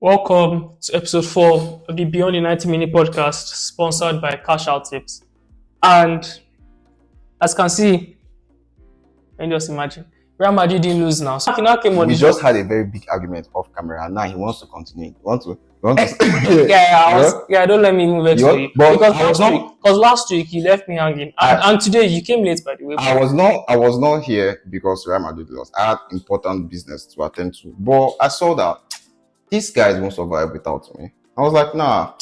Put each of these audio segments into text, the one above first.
Welcome to episode 4 of the Beyond the 90 Minute podcast, sponsored by Cash Out Tips. And as you can see, and just imagine, Real Madrid didn't lose now. So now came on We the just show. had a very big argument off camera, and now he wants to continue. You want to Don't let me move it You to want- you. but Because I was last week you left me hanging. And today you came late, by the way. I was not here because Real Madrid lost. I had important business to attend to. But I saw that these guys won't survive without me. I was like, nah,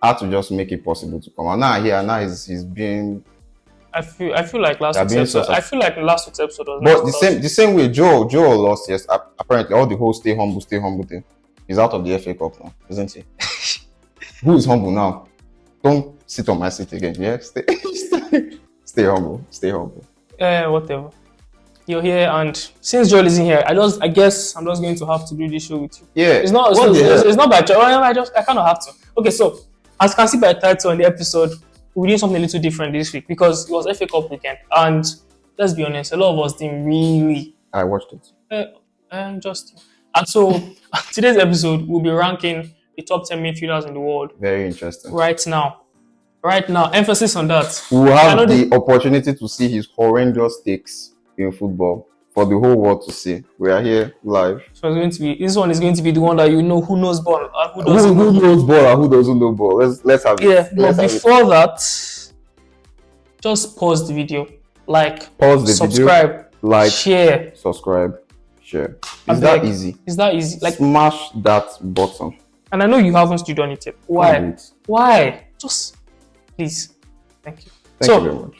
I had to just make it possible to come. And now he's being. I feel like last They're week's being episode. sort of- I feel like last week's episode was But messed up. the same way Joe lost, yes. Apparently, all the whole stay humble thing. He's out of the FA Cup now, isn't he? Who is humble now? Don't sit on my seat again. Yeah, stay humble. Whatever. You're here, and since Joel isn't here, I guess I'm just going to have to do this show with you. Yeah. It's not by choice. I kind of have to. Okay, so as you can see by the title on the episode, we're doing something a little different this week because it was FA Cup weekend, and let's be honest, a lot of us didn't really. I watched it. And so today's episode we'll be ranking the top 10 midfielders in the world Very interesting. right now. Emphasis on that. We will I know have the opportunity to see his horrendous takes in football for the whole world to see. We are here live. So this one is going to be the one that you know who knows ball and who doesn't. Who knows ball and who doesn't know ball? Let's have it. Yeah, but Let's have it. before that, just pause the video, Pause the subscribe, video, like, share. subscribe, share. I Is that beg. easy? Is that easy? Smash that button. And I know you haven't still done it yet. Why? Do it. Why? Just please. Thank you. Thank you very much.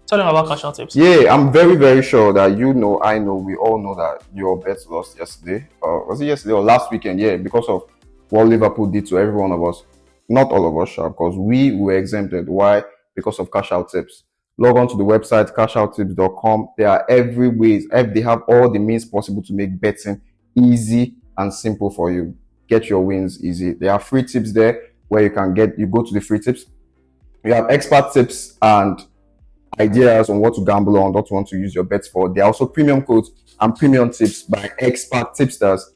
Tell them about Cash Out Tips. Yeah, I'm very, very sure that I know, we all know that your bets lost yesterday. Was it yesterday or last weekend? Yeah, because of what Liverpool did to every one of us. Not all of us, sure, because we were exempted. Why? Because of Cash Out Tips. Log on to the website, cashouttips.com. There are every ways. They have all the means possible to make betting easy and simple for you. Get your wins easy. There are free tips there where you go to the free tips. You have expert tips and ideas on what to gamble on, what you want to use your bets for. There are also premium codes and premium tips by expert tipsters.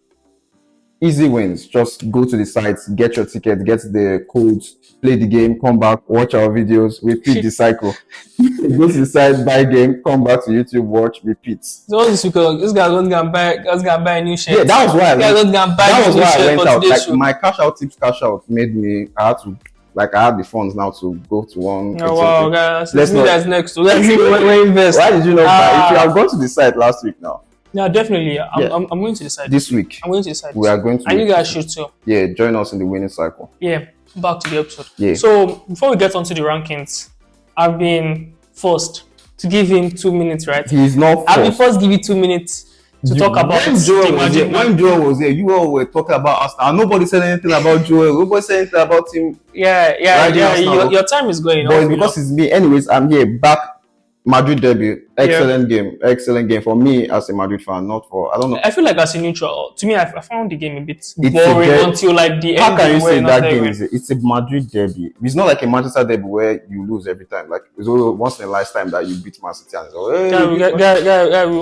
Easy wins. Just go to the sites, get your ticket, get the codes, play the game, come back, watch our videos, repeat the cycle. Go to the site, buy game, come back to YouTube, watch, repeat. So all this weekend, this guy going to buy a new shirt. Yeah, that was why I went out. Like My cash out made me. I had the funds now to go to one. Oh wow, guys! Let's me not- that's next. So let's see where we invest. Why did you not buy? If you have gone to the site last week now, Yeah, definitely. Yeah. I'm going to decide. this week I'm going to decide. we are going to. And you guys should too. Yeah, join us in the winning cycle. Yeah. Back to the episode. Yeah. So before we get onto the rankings, I've been forced to give him 2 minutes, right? He's not. I've been forced to give you 2 minutes to talk about when Joel was here. Magic When Joel was here, you all were talking about Arsenal. And nobody said anything about Joel. Nobody said anything about him. Yeah. Your time is going. But it's because it's me. Anyways, I'm here back. Madrid debut. Excellent game for me as a Madrid fan. Not for I don't know. I feel like as a neutral, to me, I found the game a bit It's boring a until like the How end. can you where say not that game everyone- it's a Madrid derby? It's not like a Manchester derby where you lose every time. Like it's only once in a lifetime that you beat Man City. And so,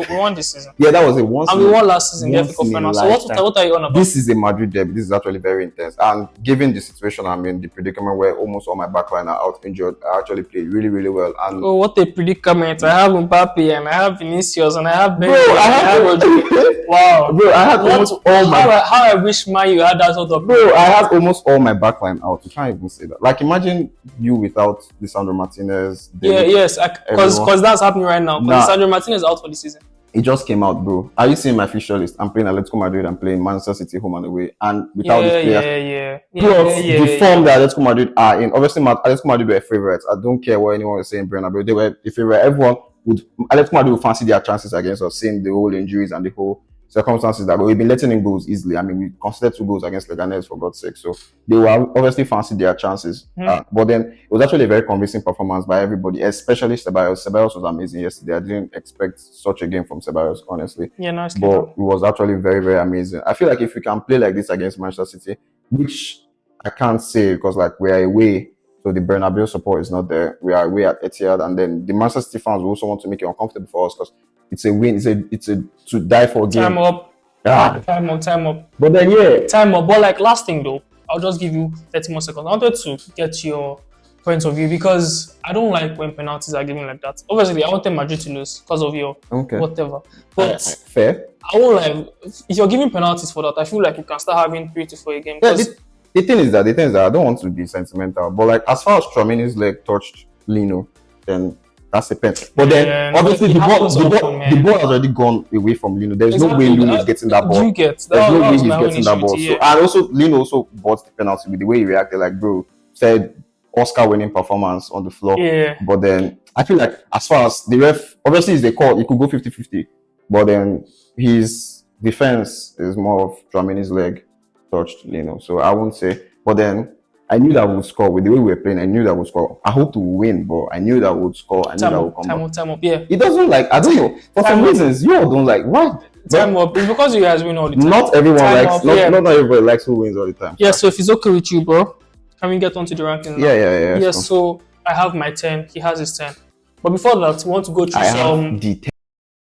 we won this season. yeah, that was a once. And we won last season, the FA Cup once in a final. So lifetime. what are you on about? This is a Madrid derby. This is actually very intense. And given the situation I'm in, the predicament where almost all my backline are out injured, I actually played really, really well. And Oh, what a predicament. I have Mbappe and I have Vinicius and I have bro, Bellingham, I have Rodri. Wow. bro, I had almost all my How I wish you had that sort of. bro, I had almost all my backline out. You can't even say that. Like imagine you without Lisandro Martinez. Yes, everyone. because that's happening right now. Nah. Because Sandro Martinez is out for the season. It just came out, bro. Are you seeing my fixture list? I'm playing Atletico Madrid. I'm playing Manchester City home and away. And without these players, plus the form that Atletico Madrid are in. Obviously, Atletico Madrid were favourites. I don't care what anyone was saying, Bernabeu. They were the favourite. Everyone Atletico Madrid would fancy their chances against us, seeing the whole injuries and the whole circumstances that we've been letting in goals easily. I mean, we conceded 2 goals against Leganés for God's sake. So they will obviously fancy their chances. But then it was actually a very convincing performance by everybody, especially Ceballos. Ceballos was amazing yesterday. I didn't expect such a game from Ceballos, honestly. Yeah, nice. But it was actually very, very amazing. I feel like if we can play like this against Manchester City, which I can't say because like we are away, so the Bernabeu support is not there. We are away at Etihad, and then the Manchester City fans will also want to make it uncomfortable for us because it's a win. It's a to die for game. Time up. Ah, Time up, time up, but then yeah, time up. But like last thing though, I'll just give you 30 more seconds. I wanted to get your point of view because I don't like when penalties are given like that. Obviously, I wanted Madrid to lose because of your okay, whatever. But fair. I won't like if you're giving penalties for that. I feel like you can start having 3 to 4 a game. Yeah, 'Cause the thing is that I don't want to be sentimental, but like as far as Tchouaméni's leg touched Lino, then that's a pen. But then Yeah, obviously it happens often, the man. ball has already gone away from Lino. There's no way exactly. Lino is getting that Do ball. you get There's that? no That way was he's my own getting issue that ball. with it, So yeah. and also Lino also bought the penalty with the way he reacted, like bro said Oscar winning performance on the floor. Yeah. But then I feel like as far as the ref obviously is the call, it could go 50-50. But then his defense is more of Tchouaméni's leg touched Lino. So I won't say. But then I knew that we would score with the way we were playing. I knew that we would score. I hope to win, but I knew that we would score. I knew that we would come back. Time up. Yeah. It doesn't like I don't know. For some reasons, you all don't like why. Time up. It's because you guys win all the time. Not everyone Time likes. up, Not, yeah. not everybody likes who wins all the time. Yeah. So if it's okay with you, bro, can we get onto the rankings now? Yeah. Yes. So I have my 10. He has his 10. But before that, we want to go through I some. have the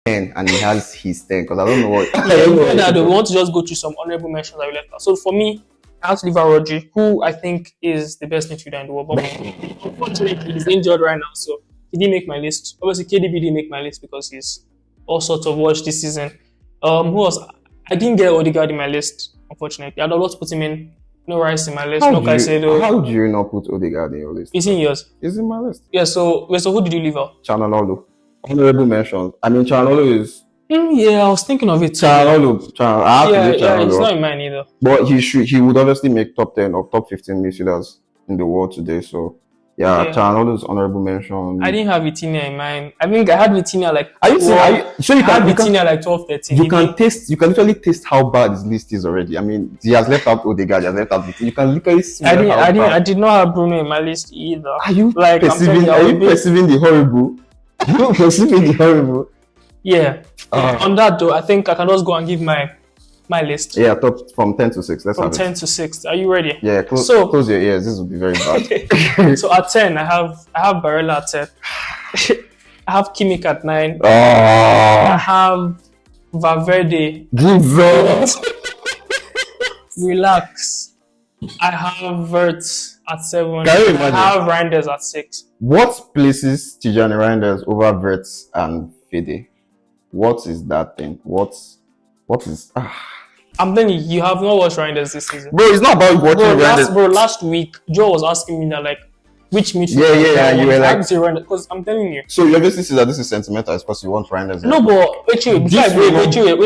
10 and he has his 10 because I don't know what. Before that, we want to just go through some honorable mentions that we left out. So for me, I have to leave out Rodri, who I think is the best midfielder in the world. But unfortunately, he's injured right now, so he didn't make my list. Obviously, KDB didn't make my list because he's all sorts of watched this season. Who else? I didn't get Odegaard in my list, unfortunately. I don't know to put him in. No Rice in my list. No Caicedo. How do you not put Odegaard in your list? Is he in yours? He's in my list. Yeah. So who did you leave out? Chanalolo. Honorable mentions. I mean, Chanalolo is. Yeah, I was thinking of it. Chanalolo. I have to do Yeah, it's Chanalolo. not in mine either. But he would obviously make top 10 or top 15 midfielders in the world today. So yeah. Chanalolo's honorable mention. I didn't have Vitinha in mind. I think I had Vitinha like. Are you saying? So you I had can Vitinha like 12, 13. you can taste. You can literally taste how bad his list is already. I mean, he has left out Odegaard. He has left out Vitinha. You can literally see. I did not have Bruno in my list either. Are you like perceiving? Are you perceiving the horrible? Are you perceiving the horrible? Yeah. On that though, I think I can just go and give my list. Yeah, top from 10 to 6. Let's From have 10 it. to 6. Are you ready? Yeah, close your ears. This will be very bad. So at 10, I have Barella at 10. I have Kimmich at 9. Oh, I have Valverde. Relax. I have Wirtz at 7. Can you imagine? I have Reijnders at 6. what places Tijani Reijnders over Wirtz and Fede? What is that thing? What is? I'm telling you, you have not watched Reijnders this season. Bro, it's not about watching Reijnders. Last week, Joe was asking me that, like, which midfielder? Yeah, you were like, because I'm telling you. so you obviously see that this is sentimental, it's because you want Reijnders. No, but wait,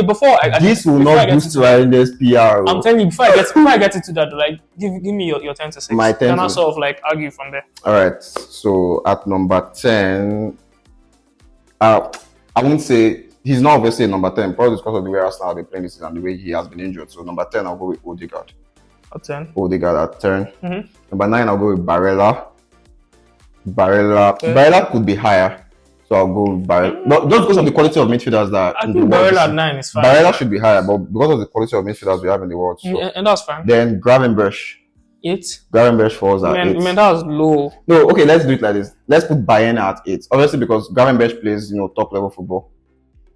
before This will not boost Reijnders PR. I'm telling you, before I get into that, like, give me your 10 to 6. My 10 Then to I'll sort of like argue from there. All right. So at number 10, I won't say he's not obviously number 10, probably because of the way Arsenal have been playing this season and the way he has been injured. So number 10, I'll go with Odegaard. At 10. Odegaard at 10. Mm-hmm. Number 9, I'll go with Barella. Barella could be higher. So I'll go with Barella. But just because of the quality of midfielders that I think Barella at 9 is fine. Barella should be higher, but because of the quality of midfielders we have in the world. So. And that's fine. Then Gravenberch. 8. Gravenberch falls at 8. Man, that was low. No, okay, let's do it like this. Let's put Bayern at 8. Obviously, because Gravenberch plays, top level football.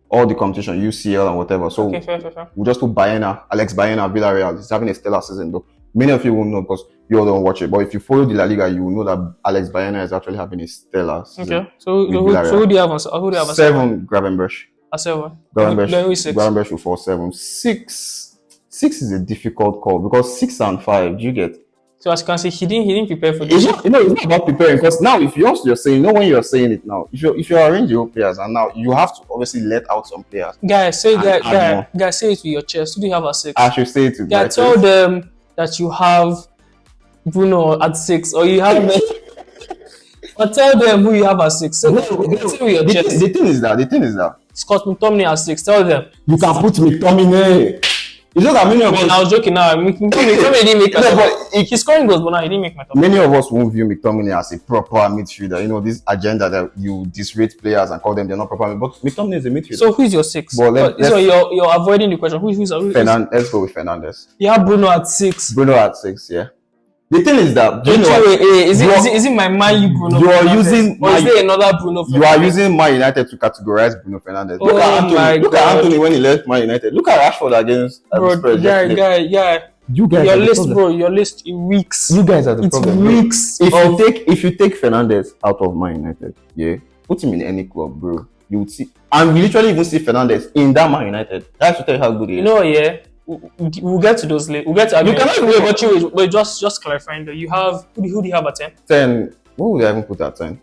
All the competition, UCL and whatever. So Okay, fair. we'll just put Alex Baena, Villarreal. He's having a stellar season though. Many of you won't know because you all don't watch it. But if you follow the La Liga, you will know that Alex Baena is actually having a stellar season. Okay. So who do you have on 7? Gravenberch. At 7. Gravenberch. Then who 6? Gravenberch will fall 7. 6 is a difficult call because 6 and 5, do you get? So as you can see, he didn't prepare for this. It's not about preparing because now if you're saying, when you're saying it now, if you arrange your players and now you have to obviously let out some players. Guys, say say it with your chest. Who do you have at 6? I should say it to Yeah, tell them that you have Bruno at 6 or you have or tell them who you have at 6. Say it with your chest. The thing is that Scott McTominay at 6. Tell them. you can put McTominay. It's just that many of us. I was joking now. McTominay didn't make but he's scoring goals, but now he didn't make my top. Many of us won't view McTominay as a proper midfielder. This agenda that you disrate players and call them they're not proper. But McTominay is a midfielder. So who's your 6? But so you're avoiding the question. Who's Let's go with Fernandes. You have Bruno at 6. Bruno at 6, yeah. The thing is that is it my Man U Bruno? You are Fernandes? using or is there another Bruno? You are using Man United to categorize Bruno Fernandes. Oh Look at Anthony when he left Man United. Look at Rashford against Spurs. You guys, your list it reeks. You guys are the it's problem. Reeks if you take Fernandes out of Man United, put him in any club, bro, you would see, and we literally even see Fernandes in that Man United. That's to tell you how good he is. We'll get to those later. We'll get to. You cannot wait, just clarifying that you have who do you have at 10? 10. What would I even put at 10?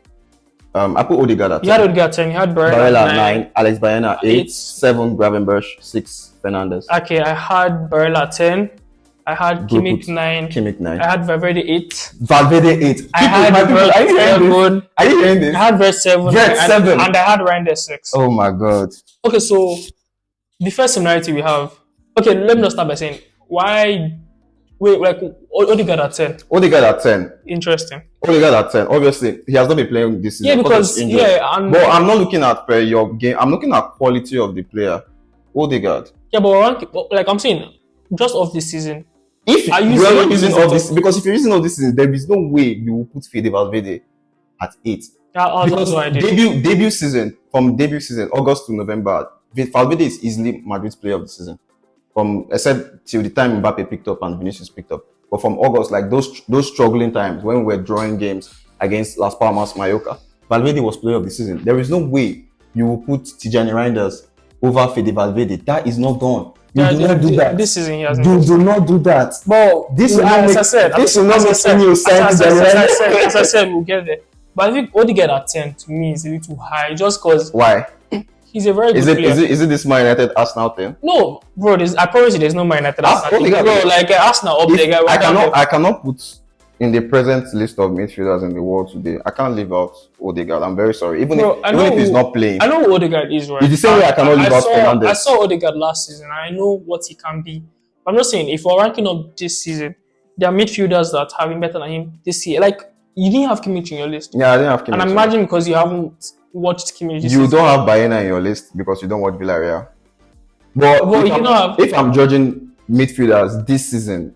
I put Odegaard at 10. You had Odegaard at 10. You had Barella at 9. Alex Bayena 8. 7. Gravenberch 6. Fernandes. Okay, I had Barella at 10. I had Kimmich 9. I had Valverde 8. Valverde 8. I had Wirtz 7. Are you hearing this? I had Wirtz 7. And I had Reijnders 6. Oh my god. Okay, so the first similarity we have. Okay, let me just start by saying why. Wait, like Odegaard at 10. Odegaard at 10. Interesting. Odegaard at 10. Obviously, he has not been playing this season. Yeah, because but I'm not looking at your game. I'm looking at quality of the player. Odegaard. Yeah, but like I'm saying, just off this season. If you are not using all this, because if you're using all this season, there is no way you will put Fede Valverde at 8. Because debut season, August to November, Valverde is easily Madrid's player of the season. Except till the time Mbappe picked up and Vinicius picked up. But from August, like those struggling times when we were drawing games against Las Palmas, Mallorca, Valverde was player of the season. There is no way you will put Tijani Reijnders over Fede Valverde. That is not done. You do not do that. This season he hasn't. You do not do that. But this will not make as I said, we'll get there. But I think Odegaard at 10 to me is a little high, just because. Why? He's a very good player. Is it this Man United Arsenal thing? No, bro. I promise you, there's no Man United Arsenal thing. Bro, like Arsenal up there. I cannot put in the present list of midfielders in the world today. I can't leave out Odegaard. I'm very sorry. Even if he's not playing. I know who Odegaard is, right? It's the same way I cannot leave out Fernandes. I saw Odegaard last season. I know what he can be. I'm not saying if we're ranking up this season, there are midfielders that have been better than him this year. Like, you didn't have Kimmich in your list. Yeah, I didn't have Kimmich. And I imagine because you haven't watched Kimmich this season. You don't have Bayena in your list because you don't watch Villarreal. But if I'm judging midfielders this season,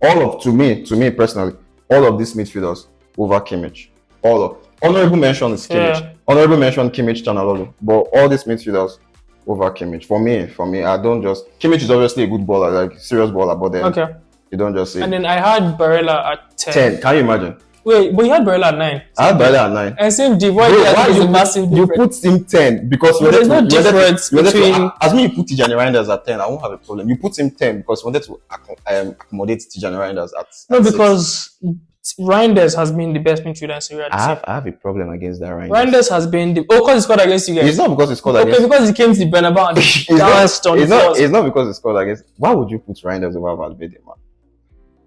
to me personally, all of these midfielders over Kimmich. Honorable mention is Kimmich. Yeah. Honorable mention Kimmich, Chanalolo. But all these midfielders over Kimmich. For me, I don't just. Kimmich is obviously a good baller, like serious baller, but then you don't just say. And then I had Barella at 10. 10. Can you imagine? Wait, but you had Barella at 9. I had Barella at 9. And same Divoy is a massive difference. You put him 10 because there's no difference between. As me, you put Tijani Reijnders at 10, I won't have a problem. You put him 10 because we wanted to accommodate Tijani Reijnders at. No, because Reijnders has been the best midfielder in Serie A. I have a problem against that. Reijnders has been because he scored against you guys. It's not because he scored against. Okay, because he came to the Bernabeu and it's not because he scored against. Why would you put Reijnders over Valverde, man?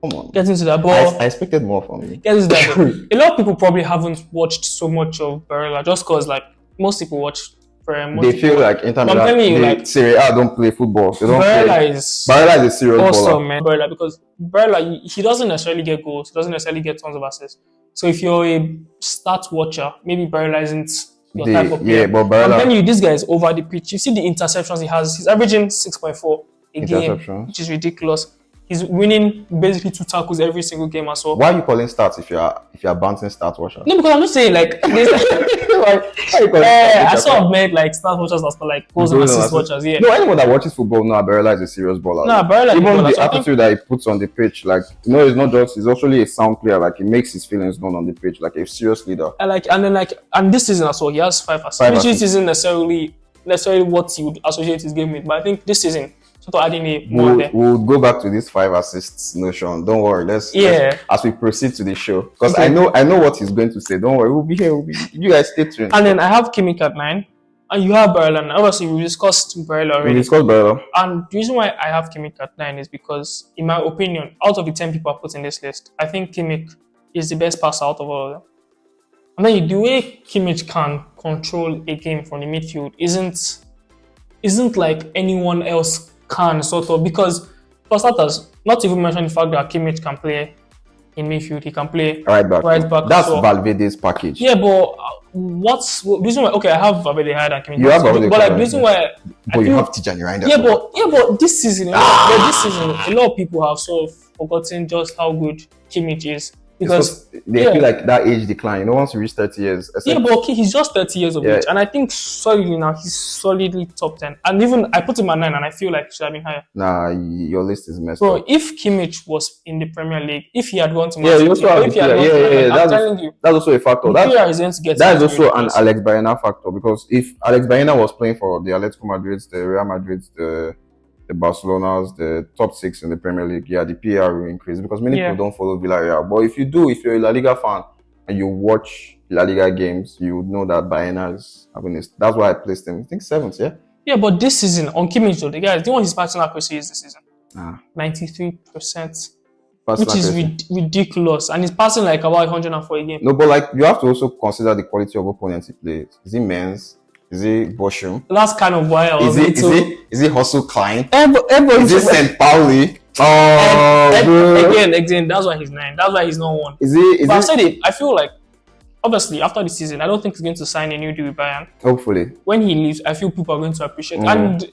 Come on. Get into that ball. I expected more from you. Get into that ball. A lot of people probably haven't watched so much of Barella just because, like, most people watch. They feel like Inter Milan, Serie A don't play football. They don't Barella is a serious awesome, baller. Man. Barella, because Barella, he doesn't necessarily get goals. He doesn't necessarily get tons of assists. So if you're a stat watcher, maybe Barella isn't your type of player. Yeah, but Barella. I'm telling you, this guy is over the pitch. You see the interceptions he has. He's averaging 6.4 a game, which is ridiculous. He's winning basically 2 tackles every single game as well. Why are you calling stats if you're bouncing stats watcher? No, because I'm just saying like I sort of made like stats watchers that's like goals and assist watchers. Yeah. No, anyone that watches football now, Barella is a serious baller. No, Barella even the attitude that he puts on the pitch, like it's not just he's actually a sound player. Like he makes his feelings known on the pitch, like a serious leader. And this season as well, he has 5 assists, which isn't necessarily what you would associate his game with. But I think this season. Sort of adding we'll go back to this 5 assists notion. Don't worry. Let's as we proceed to the show, because I know what he's going to say. Don't worry, we'll be here. You guys stay tuned. And then I have Kimmich at 9, and you have Barella. Obviously, we discussed Barella already. And the reason why I have Kimmich at 9 is because, in my opinion, out of the 10 people I put in this list, I think Kimmich is the best passer out of all of them. And then the way Kimmich can control a game from the midfield isn't like anyone else can, sort of, because for starters, not even mention the fact that Kimmich can play in midfield, he can play right back. That's Valverde's package. Yeah, but what's the reason why? Okay, I have Valverde higher than Kimmich. You have Valverde, but like the reason why? You have Tijani Reijnders. Yeah, but this season, a lot of people have sort of forgotten just how good Kimmich is. Because they feel like that age decline. Once you reach 30 years. But he's just 30 years of age. And I think solidly now, he's solidly top 10. And even I put him at 9 and I feel like he should have been higher. Nah, your list is messed Bro, up. if Kimmich was in the Premier League, if he had gone to Man City, I'm telling you. That's also a factor. That is also an Alex Baena factor. Because if Alex Baena was playing for the Atletico Madrid, the Real Madrid, the Barcelona's, the top 6 in the Premier League, the PR will increase because many people don't follow Villarreal. But if you're a La Liga fan and you watch La Liga games, you would know that Baena is having this. That's why I placed him. I think 7th, yeah? Yeah, but this season, on Kimmich though, the guys, do you know what his passing accuracy is this season? 93%. Which is ridiculous. And he's passing like about 104 a game. No, but like, you have to also consider the quality of opponents he plays. Is he Men's? Is it Bochum? That's kind of why I was Is it Hustle Klein? Is it St. Pauli? Again, that's why he's 9. That's why he's not 1. I said it. I feel like, obviously, after the season, I don't think he's going to sign a new deal with Bayern. Hopefully. When he leaves, I feel people are going to appreciate it. And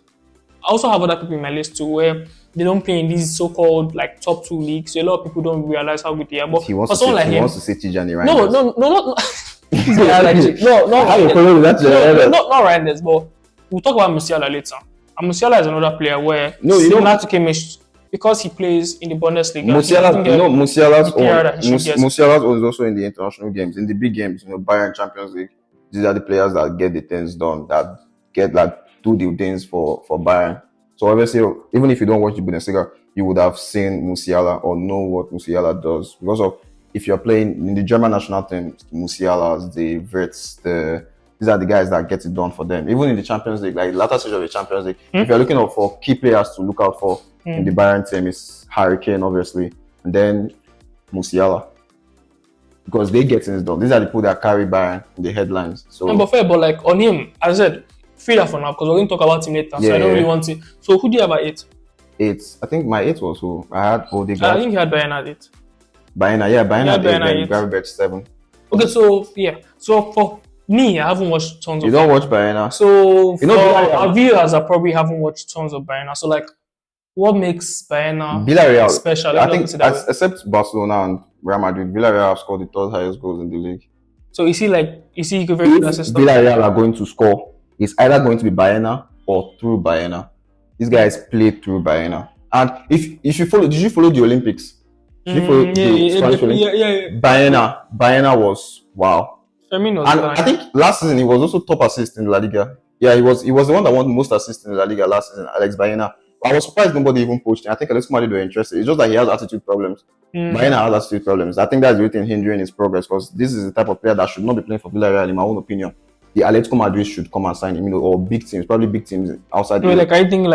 I also have other people in my list too, where they don't play in these so-called like top 2 leagues. So a lot of people don't realize how good they are. But he wants to see Tijani Reijnders. No, not not Reijnders, but we'll talk about Musiala later. And Musiala is another player where you don't have to Kimmich because he plays in the Bundesliga. Musiala's is also in the international games, in the big games, Bayern Champions League. These are the players that get the things done, that get do the things for Bayern. So obviously, even if you don't watch the Bundesliga, you would have seen Musiala or know what Musiala does because of. If you're playing in the German national team, Musiala, the Wirtz, these are the guys that get it done for them. Even in the Champions League, like the latter stage of the Champions League, if you're looking out for key players to look out for in the Bayern team, is Harry Kane, obviously, and then Musiala. Because they get things done. These are the people that carry Bayern in the headlines. So, but like on him, as I said, free that for now because we're going to talk about him later. So I don't really want to. So who do you have at 8? 8. I think my 8 was who? I had Odegaard. I think you had Bayern at 8. Baena at 8, Gravenberch 7. Okay, so for me, I haven't watched tons of. You don't watch Baena. So for our viewers, I probably haven't watched tons of Baena. So like, what makes Baena Villarreal special? I think except Barcelona and Real Madrid, Villarreal have scored the 3rd highest goals in the league. So is he very good assist? Villarreal are going to score, it's either going to be Baena or through Baena. These guys play through Baena. And did you follow the Olympics? Baena was wow. I think last season he was also top assist in La Liga. Yeah, he was the one that won most assists in La Liga last season, Alex Baena. I was surprised nobody even poached him. I think Atletico Madrid were interested. It's just that he has attitude problems. Baena has attitude problems. I think that's the thing hindering his progress because this is the type of player that should not be playing for Villarreal, in my own opinion. The Atletico Madrid should come and sign him, or big teams, probably big teams outside. I think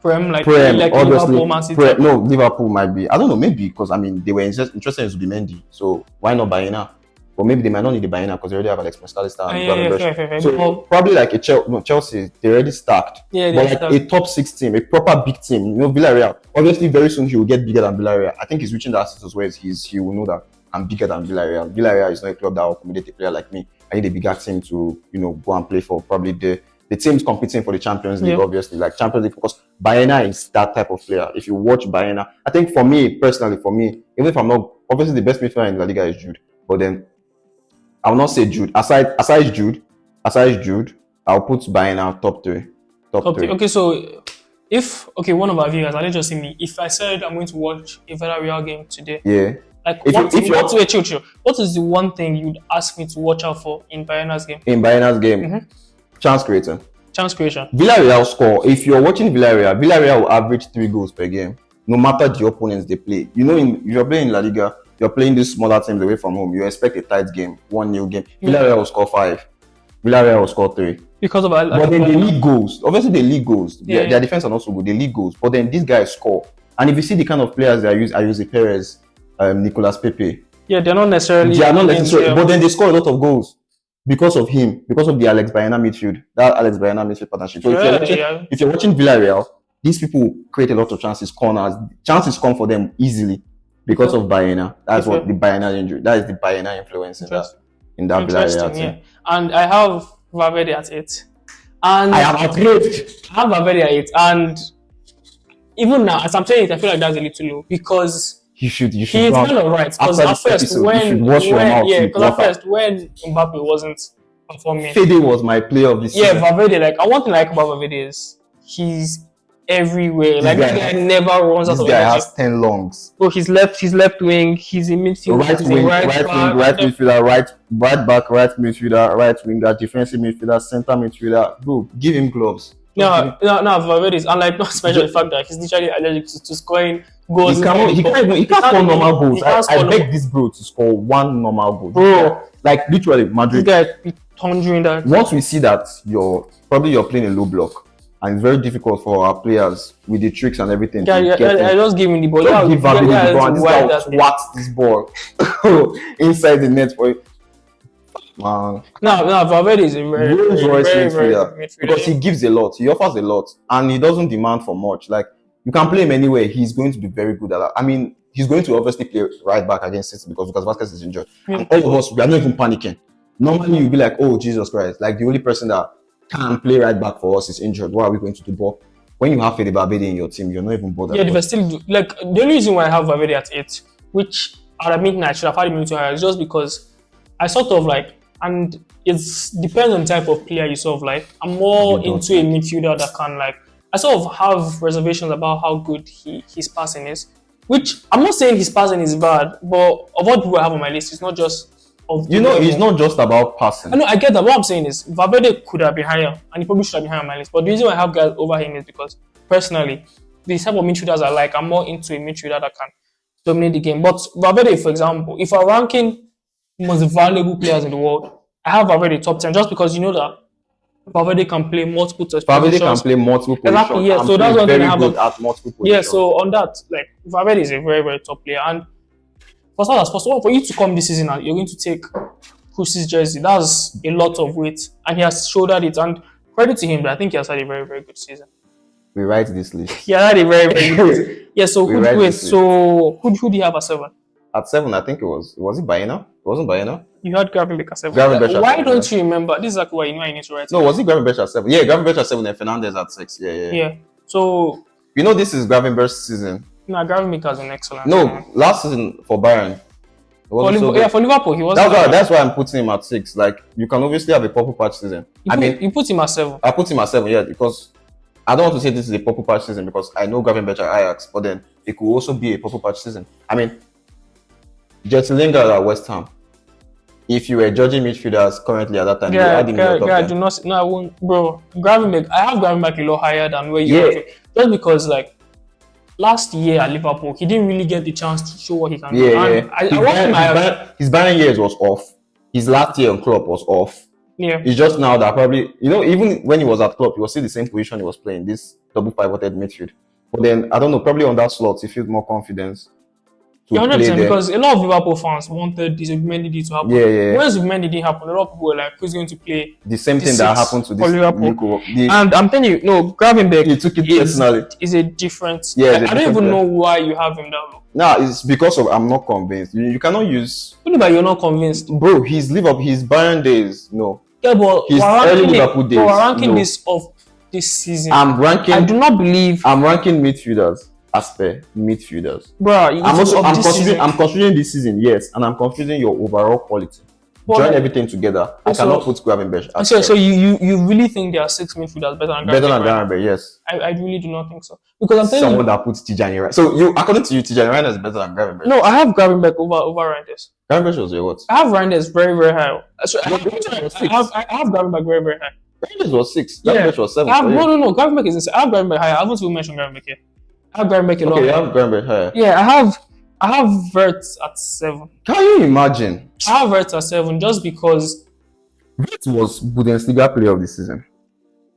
Prem, obviously, Liverpool, Man City. No, Liverpool might be. I don't know, maybe because they were interested in Zubimendi. So why not Baena? Or maybe they might not need the Baena because they already have Alex McAllister and fair. So probably like Chelsea, they're already stacked. Yeah, but like a top 6 team, a proper big team. Villarreal. Obviously, very soon he will get bigger than Villarreal. I think he's reaching that status where he will know that I'm bigger than Villarreal. Villarreal is not a club that will accommodate a player like me. I need a bigger team to go and play for. Probably the teams competing for the Champions League, obviously, like Champions League, because Baena is that type of player. If you watch Baena, I think for me, personally, even if I'm not, obviously the best midfielder in La Liga is Jude, but then I will not say Jude. Aside Jude, I'll put Baena top 3. Top 3. Okay, so one of our viewers, I'll just see me. If I said I'm going to watch a Villarreal game today, like what is the one thing you'd ask me to watch out for in Baena's game? Chance creation. Villarreal score. If you're watching Villarreal will average 3 goals per game, no matter the opponents they play. If you're playing La Liga, you're playing these smaller teams away from home. You expect a tight game, 1-0 game. Villarreal will score 5. Villarreal will score 3. Because of but then they lead goals. Obviously, they lead goals. Their defense are not so good. They lead goals. But then these guys score. And if you see the kind of players I use Perez, Nicolas Pepe. Yeah, they're not necessarily. But then they score a lot of goals. Because of him, because of the Alex Baena midfield, that Alex Baena midfield partnership. So if you're watching Villarreal, these people create a lot of chances, corners. Chances come for them easily because of Baena. That's what the Baena injury. That is the Baena influence in that Villarreal team. Yeah. And I have Valverde at 8. And I have Valverde at 8. And even now, as I'm saying it, I feel like that's a little low because You should He's go kind of right because after at this first episode, you when should wash your mouth with because at water. first when Mbappe wasn't performing, Fede was my player of the yeah, season. Valverde, like I want to like about Valverde is he's everywhere. Like this guy never runs out This of guy energy. has 10 lungs. So he's left wing, he's in midfield, Right he's wing, in right back, wing, right and then- midfielder, right back, right midfielder, right winger, defensive midfielder, center midfielder. Bro, give him gloves. No, Valverde is unlike not especially the fact that he's literally allergic to scoring goals. He can't score normal goals. I beg this bro to score one normal goal. Bro, like literally this Madrid. guy be thundering that. Once we see that you're playing a low block, and it's very difficult for our players with the tricks and everything. Yeah, I just give him the ball. Don't give Valverde the ball, and this guy that swats this ball inside the net for you. Man. No, Valverde is a very midfielder midfielder. because he gives a lot, he offers a lot, and he doesn't demand for much. Like you can play him anywhere, he's going to be very good at that. I mean, he's going to obviously play right back against City because Lucas Vazquez is injured. And all of us, we are not even panicking. Normally, you'll be like, "Oh Jesus Christ!" Like the only person that can play right back for us is injured. What are we going to do? But when you have Fede Valverde in your team, you're not even bothered. Yeah, they still do. Like the only reason why I have Valverde at 8, which at midnight should have had him into higher, is just because I sort of like. And it depends on the type of player you sort of like. I'm more into a midfielder that can like. I sort of have reservations about how good his passing is. Which I'm not saying his passing is bad, but of what people I have on my list, it's not just of. It's not just about passing. I know, I get that. What I'm saying is Valverde could have been higher, and he probably should have been higher on my list. But the reason why I have guys over him is because personally, the type of midfielders I like, I'm more into a midfielder that can dominate the game. But Valverde, for example, if I'm ranking most valuable players in the world, I have Valverde top 10 just because you know that Valverde can play multiple positions. Valverde can play multiple positions. Exactly, yeah. So that's what very good at multiple positions. Yeah, so on that, like Valverde is a very, very top player. And for starters, for you to come this season and you're going to take Kroos's jersey, that's a lot of weight. And he has shouldered it. And credit to him, but I think he has had a very, very good season. We write this list. He had a very, very good season. Yeah, so who do you have at 7? At 7, I think it was it Baena? It wasn't Baena? You had Gravenberch at 7. Why don't you remember? This is exactly why you know I need to write. No, was it Gravenberch at 7? Yeah, Gravenberch at 7 and Fernandez at 6. Yeah. So you know this is Gravenberch's season. No, Gravenberch has an excellent. No, last season for Bayern. For Liverpool, he was. That's why I'm putting him at 6. Like you can obviously have a purple patch season. You put him at 7. I put him at 7, yeah, because I don't want to say this is a purple patch season because I know Gravenberch at Ajax, but then it could also be a purple patch season. I mean, Jesse Lingard at West Ham. If you were judging midfielders currently at that time, you had him in your top 10. Do not. No, I won't, bro. Gravenberch, I have Gravenberch a lot higher than where you have it. Just because, like, last year at Liverpool, he didn't really get the chance to show what he can do. His Bayern years was off. His last year on club was off. Yeah. It's just now that probably, even when he was at club, he was still the same position he was playing, this double pivoted midfield. But then, I don't know, probably on that slot, he feels more confidence. Yeah, 100%, because a lot of Liverpool fans wanted this Zubimendi to happen. Yeah. When Zubimendi didn't happen, a lot of people were like, who's going to play the same thing that happened to this Liverpool? And I'm telling you, no, Gravenberch he took it personally. Is a different. Yeah, I don't even know why you have him that low. Nah, it's because of I'm not convinced. You cannot use. What about you're not convinced? Bro, his Bayern days, no. Yeah, but his early Liverpool days. We're ranking this of this season. I do not believe. I'm ranking midfielders. As per midfielders, bro, I'm considering this season, yes, and I'm considering your overall quality. Join everything together. I cannot put Gravenberch. So you really think there are 6 midfielders better than Gravenberch? Yes. I really do not think so, because I'm telling someone that puts Tijani right. So according to you, Tijani Reijnders is better than Gravenberch. No, I have Gravenberch over Reijnders. Gravenberch was your what? I have Reijnders very, very high. So I have Gravenberch very, very high. Reijnders was 6. Gravenberch was 7. No. Gravenberch is. I have Gravenberch higher. I haven't even mentioned Gravenberch here. I have Gravenberch a lot. Okay, you have Gravenberch higher. Yeah, I have Wirtz at 7. Can you imagine? I have Wirtz at 7 just because Wirtz was Bundesliga player of the season.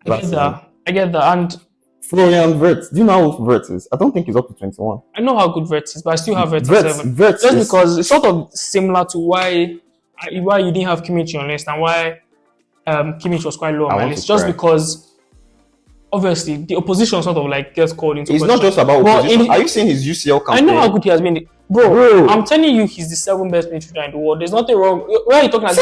I get that. And Florian Wirtz. Do you know how Wirtz is? I don't think he's up to 21. I know how good Wirtz is, but I still have Wirtz at 7. Just because it's sort of similar to why you didn't have Kimmich on your list and why Kimmich was quite low on my list. Just because obviously the opposition sort of like gets called into question. It's not just about opposition. Are you saying his UCL campaign? I know how good he has been. Bro, I'm telling you, he's the 7th best midfielder in the world. There's nothing wrong. Why are you talking as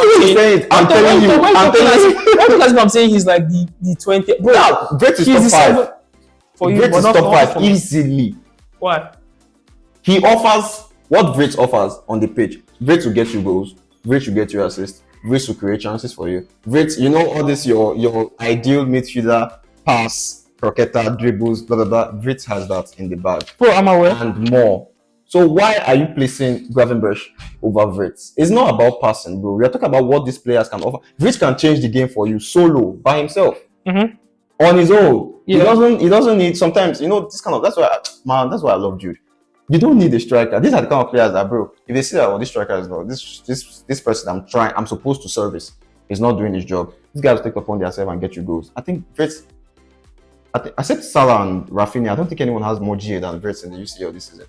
I'm saying he's like the 20th. Bro, Wirtz is top 5. For you, Wirtz is top 5 easily. Why? He offers what Wirtz offers on the pitch. Wirtz will get you goals. Wirtz will get you assists. Wirtz will create chances for you. Wirtz, you know all this your ideal midfielder pass, croqueta, dribbles, blah blah blah. Wirtz has that in the bag. Bro, I'm aware. And more. So why are you placing Gravenberch over Wirtz? It's not about passing, bro. We are talking about what these players can offer. Wirtz can change the game for you solo by himself. On his own. Yeah. He doesn't need sometimes, you know, this kind of that's why I love Jude. You don't need a striker. These are the kind of players that, bro, if they see that this striker is not this person I'm supposed to service is not doing his job, these guys take upon themselves and get you goals. I think Wirtz, except Salah and Rafinha, I don't think anyone has more GA than Wirtz in the UCL this season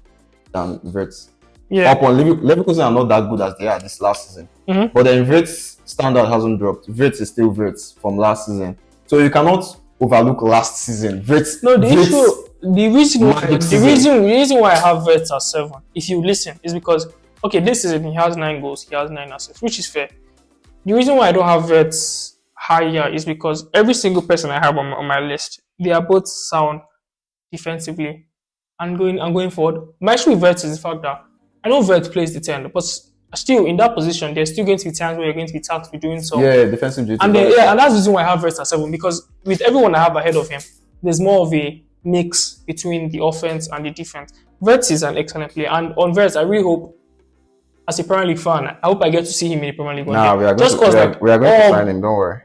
than Wirtz. Yeah. Upon Leverkusen are not that good as they are this last season. But then Wirtz standard hasn't dropped. Wirtz is still Wirtz from last season. So you cannot overlook last season. Wirtz, No, the reason why I have Wirtz at 7, if you listen, is because this season he has 9 goals, he has 9 assists, which is fair. The reason why I don't have Wirtz higher is because every single person I have on my list, they are both sound defensively and going forward. My issue with Wirtz is the fact that I know Wirtz plays the 10, but still in that position, there's still going to be times where you're going to be tasked with doing so. Yeah, defensive duty. And that's the reason why I have Wirtz at 7, because with everyone I have ahead of him, there's more of a mix between the offense and the defense. Wirtz is an excellent player, and on Wirtz, I really hope, as a Premier League fan, I hope I get to see him in the Premier League one day. We are going to sign him. Don't worry.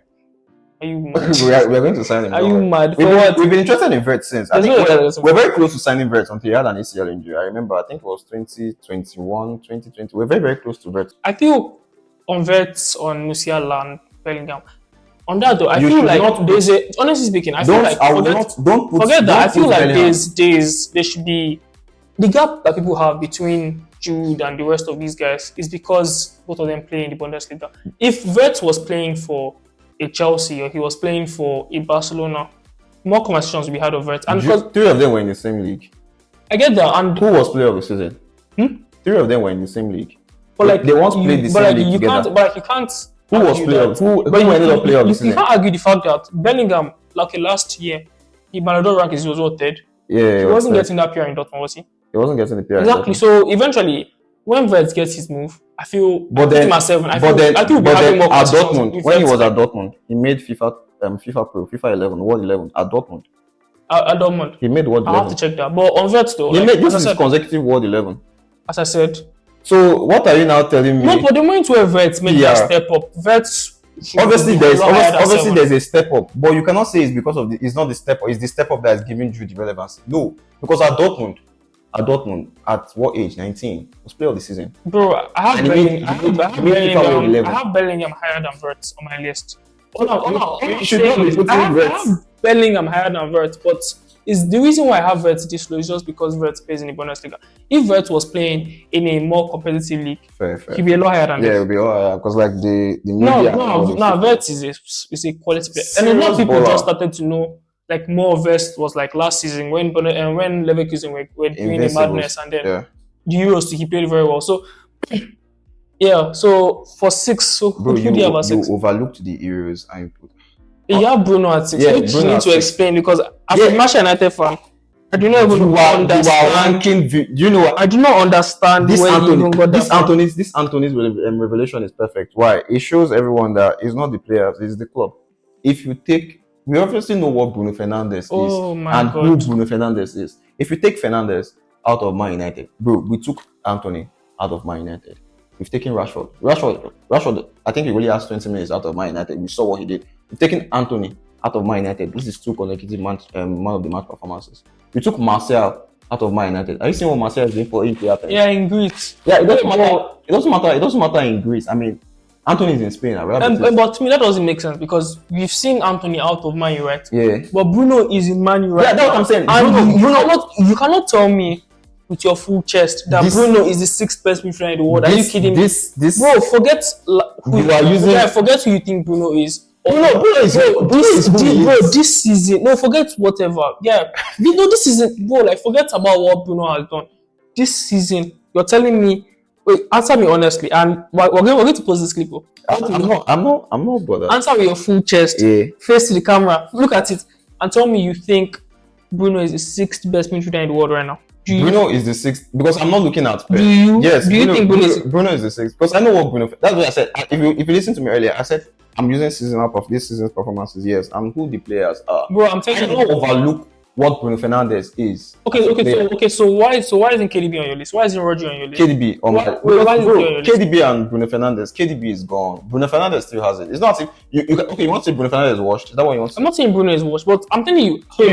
Are you mad? we are going to sign him. Are you mad? We've been interested in Wirtz since. I think There's no we're very close to signing Wirtz until he had an ACL injury. I remember, I think it was 2021, 2020. We're very, very close to Wirtz. I feel on Wirtz, on Musiala and Bellingham. On that though, I You feel should like not- there's a, honestly speaking, I feel like forget that. I feel like there should be the gap that people have between Jude and the rest of these guys is because both of them play in the Bundesliga. If Wirtz was playing for a Chelsea or he was playing for a Barcelona, more conversations will be had of Wirtz. And because 3 of them were in the same league. I get that, and Who was player of the season? 3 of them were in the same league. but like they once played the same league together. You can't. Who was argue player? that. Who But ended up player of the you season? can't argue the fact that Bellingham, last year, he Ballon d'Or rank he was what, third? Yeah, He wasn't getting that PR in Dortmund, was he? He wasn't getting the PR. Exactly. So eventually, when Wirtz gets his move, I feel. But I put then, him at 7. I but then, feel we'll be but having then more at conversations Dortmund, with when he Wirtz was at Dortmund, he made FIFA Pro, FIFA 11, World 11 at Dortmund. at Dortmund. He made World I have 11. to check that. But on Wirtz though, He made this as is I said, consecutive World 11. as I said, So what are you now telling me? no, but the moment where Wirtz made Yeah. that step up, Wirtz. Obviously, should be a lot higher than obviously 7. there's a step up, but you cannot say it's because of it's not the step up. It's the step up that is giving you the relevance. No, because at Dortmund, at what age? 19, was player of the season. Bro, I have And he made- he made FIFA World 11. I have Bellingham higher than Wirtz on my list. You should not be putting I have Wirtz. Bellingham higher than Wirtz, but is the reason why I have Wirtz this low is just because Wirtz plays in the Bundesliga. If Wirtz was playing in a more competitive league, Fair. he'd be a lot higher than Yeah, this. it'll be alright because like the No, media. Wirtz is a quality player, and a lot of Serious people baller. just started to know. Like more of Wirtz was like last season when Leverkusen were doing the Invincibles. madness, and then Yeah, the Euros he played very well. So yeah, so for 6, so bro, who do you have at you 6? overlooked the Euros and you put. You have Bruno at 6, Yeah, which you Bruno need at to 6. explain because as Yeah. a Manchester United fan, I do not even You are understand. ranking. Do you know what? I do not understand This where you even got that from. This Anthony's revelation is perfect. Why? It shows everyone that it's not the players, it's the club. If you take, we obviously know what Bruno Fernandes is Oh my and God. who Bruno Fernandes is. If you take Fernandes out of Man United, bro, we took Anthony out of Man United. We've taken Rashford. Rashford, I think he really has 20 minutes out of Man United. We saw what he did. We've taken Anthony out of Man United. This is 2 consecutive man of the match performances. We took Martial out of Man United. Are you seeing what Martial is doing for Inter? Yeah, in Greece. Yeah, it doesn't matter. It doesn't matter in Greece. I mean, Anthony is in Spain. But to me that doesn't make sense because we've seen Anthony out of Man U, right? Yeah. But Bruno is in Man U, right? Yeah, that's what I'm saying. And you cannot tell me with your full chest that Bruno is the 6th best midfielder in the world. Are you kidding me? Bro, forget who You are using- forget who you think Bruno is. Bruno This season, no, forget whatever. Yeah, this season, bro, like forget about what Bruno has done. This season, you're telling me, wait, answer me honestly, and we're going to post this clip. I'm not bothered. Answer with your full chest, Yeah. face to the camera, look at it, and tell me you think Bruno is the 6th best midfielder in the world right now. Bruno is the sixth because I'm not looking at Pep. Do you think Bruno is the sixth? Because I know what Bruno. That's what I said. If you listen to me earlier, I said I'm using seasonal of this season's performances. Yes, and who the players are. Bro, I'm telling I don't overlook what Bruno Fernandes is. So why isn't KDB on your list? Why isn't Rodri on your list? KDB on my why isn't he on your list? KDB and Bruno Fernandes. KDB is gone. Bruno Fernandes still has it. It's not as if you want to say Bruno Fernandes is washed. Is that what you want to say? I'm not saying Bruno is washed, but I'm telling you. So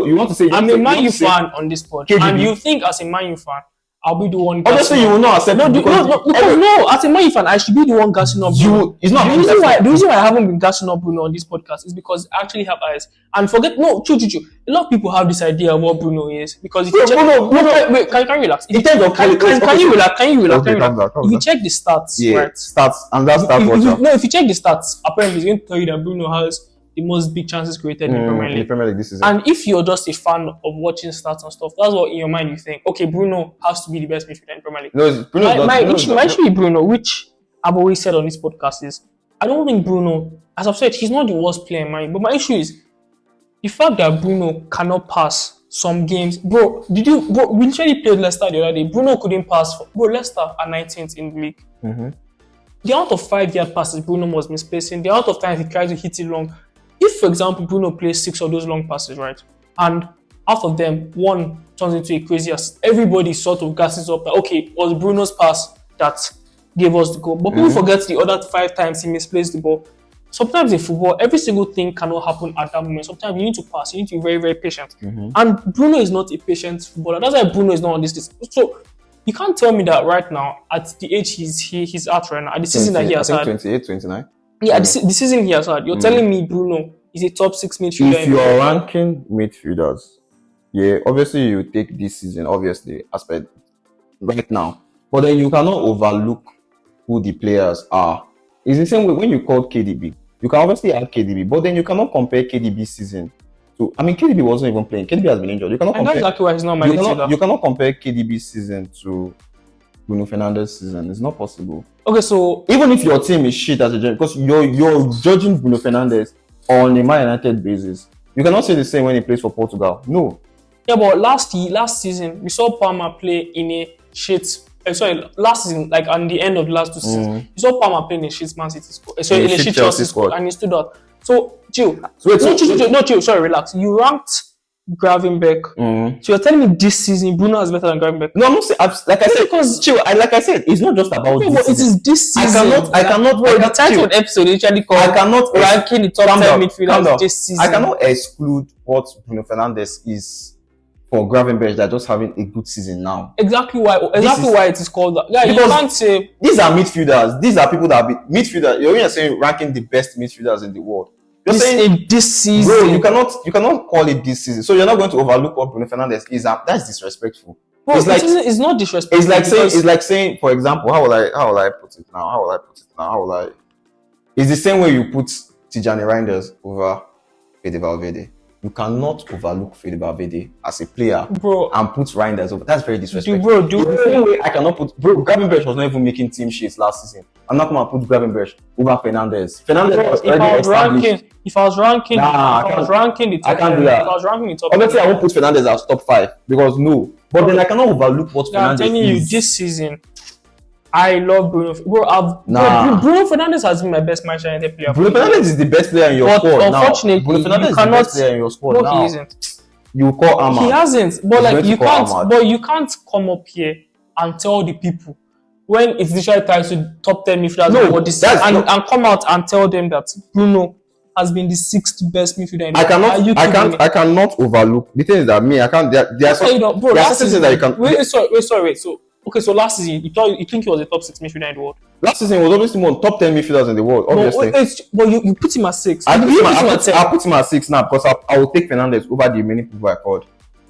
you want to say I'm a Man U fan on this pod, and you think as a Man U fan, I'll be the one. Obviously, you will not accept. No, as a Man U fan, I should be the one gassing up Bruno. The reason why I haven't been gassing up Bruno on this podcast is because I actually have eyes. And true. A lot of people have this idea of what Bruno is because if you check, wait, can you relax? Can you relax? If you check the stats, right? Stats, and that's stats watcher. No, if you check the stats, apparently it's going to tell you that Bruno has the most big chances created in the Premier League this season. And if you're just a fan of watching stats and stuff, that's what in your mind you think. Okay, Bruno has to be the best midfielder in Premier League. No, my issue with Bruno, which I've always said on this podcast, is I don't think Bruno, as I've said, he's not the worst player in mind. But my issue is the fact that Bruno cannot pass some games. Bro, we literally played Leicester the other day. Bruno couldn't pass. Leicester are 19th in the league. Mm-hmm. The amount of 5-yard passes Bruno was misplacing, the amount of times he tried to hit it long. If, for example, Bruno plays 6 of those long passes, right, and out of them, one turns into a crazy assist, everybody sort of gasses up that, okay, it was Bruno's pass that gave us the goal. But people forget the other 5 times he misplaced the ball. Sometimes in football, every single thing cannot happen at that moment. Sometimes you need to pass. You need to be very, very patient. And Bruno is not a patient footballer. That's why Bruno is not on this list. So you can't tell me that right now, at the age he's at right now, at the season that he has had. 28, 29. Yeah, the season he has had. You're telling me Bruno is a top 6 midfielder. If you're ranking midfielders, yeah, obviously you take this season, obviously, aspect right now. But then you cannot overlook who the players are. It's the same way when you called KDB. You can obviously add KDB, but then you cannot compare KDB season to. I mean, KDB wasn't even playing. KDB has been injured. You cannot compare. And that's exactly why he's not my midfielder. You cannot compare KDB season to Bruno Fernandes season. It's not possible. Okay, so even if your team is shit as a judge, because you're judging Bruno Fernandes on a Man United basis, you cannot say the same when he plays for Portugal. No. Yeah, but last season we saw Palmer play in a shit. Last season, like on the end of the last 2 seasons, you saw Palmer playing in a shit Man City squad. So in a shit Chelsea squad, and he stood out. So chill. Chill. Sorry, relax. You ranked Gravenberch. So you're telling me this season Bruno is better than Gravenberch? No, I'm not saying. Like I said, because chill. Like I said, it's not just about this. It is this season. I cannot. The title of the episode literally called. I cannot ranking the top 10 midfielders this season. I cannot exclude what Bruno Fernandes is for Gravenberch. They're just having a good season now. Exactly why it is called that. Yeah, you can't say these are midfielders. These are people that are midfielders. You're saying ranking the best midfielders in the world. You're saying this season. Bro, you cannot call it this season. So you're not going to overlook what Bruno Fernandes is. That's disrespectful. Bro, it's not disrespectful. It's like saying, for example, how will I put it now? It's the same way you put Tijani Reijnders over Fede Valverde. You cannot overlook Fede Valverde as a player, bro, and put Reijnders over. That's very disrespectful. The same way I cannot put Gravenberch was not even making team sheets last season. I'm not going to put Gravenberch over Fernandes. Was already established. If I was ranking the top, I can't do that. If I was ranking the top, obviously I won't put Fernandes as top 5 because no. But then I cannot overlook what Fernandes is. I'm telling you, this season, I love Bruno. Bruno Fernandes has been my best Manchester United player. Bruno Fernandes is the best player in your squad now. Unfortunately, Bruno Fernandes is the best player in your squad now. No, he isn't. You call Ahmad. He hasn't. But like you can't. But you can't come up here and tell the people when it's literally tied to top 10 midfielders and come out and tell them that Bruno has been the 6th best midfielder in the world. I cannot overlook. The thing is that I can't. There are certain things that you can. Wait. So. Okay, so last season, you think he was a top 6 midfielder in the world? Last season, he was obviously one top 10 midfielders in the world, obviously. But you put him at 6. I put him at 6 now because I will take Fernandes over the many people I called.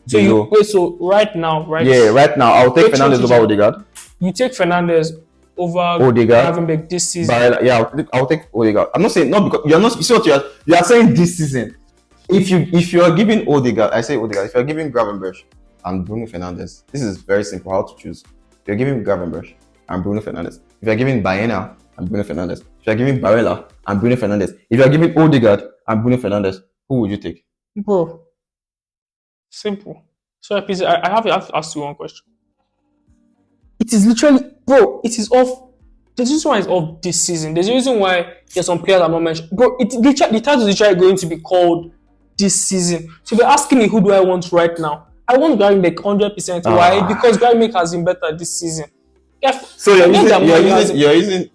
So right now, I'll take Fernandes over Odegaard. You take Fernandes over Odegaard Gravenberch this season. I'll take Odegaard. I'm not saying not because you're not. You see what you are saying this season. If you are giving Odegaard, I say Odegaard. If you are giving Gravenberch and Bruno Fernandes, this is very simple how to choose. If you're giving Gravenberch and Bruno Fernandes, if you're giving Baena and Bruno Fernandes, if you're giving Barella and Bruno Fernandes, if you're giving Odegaard and Bruno Fernandes, who would you take? Bro, simple. So, please, I have to ask you one question. It is literally, bro. It is off. There's a reason why it's off this season. There's a reason why there's some players I'm not mentioned. Bro, the title is literally going to be called this season. So if you're asking me who do I want right now, I want Gary Make 100%. Why? Because Gary Make has been better this season. So you're using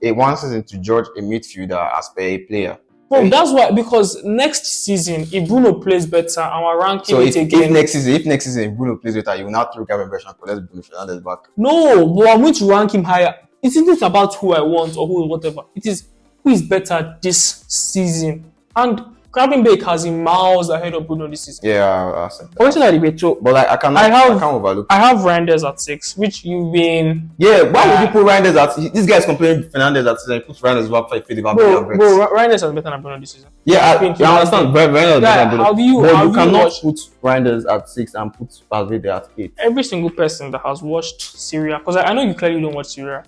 a one season to judge a midfielder as per a player. Bro, that's why, because next season, if Bruno plays better, our ranking so it if again. next season Bruno plays better, you will not throw Gary Make and collect Bruno Fernandes back. No, but I'm going to rank him higher. It isn't about who I want or who whatever. It is who is better this season. And Gary Make has him miles ahead of Bruno this season. Yeah, I said that. Obviously, that debate too. But like I can't overlook. I have Reijnders at 6, which you've been. Yeah, why would you put Reijnders at? This guy's complaining Fernandes at 6 and he puts Reijnders back 5 feet. Bro, Reijnders has better than Bruno this season. Yeah, I understand. Reijnders better than Bruno. But you cannot put Reijnders at 6 and put Valverde at 8. Every single person that has watched Syria, because I know you clearly don't watch Syria,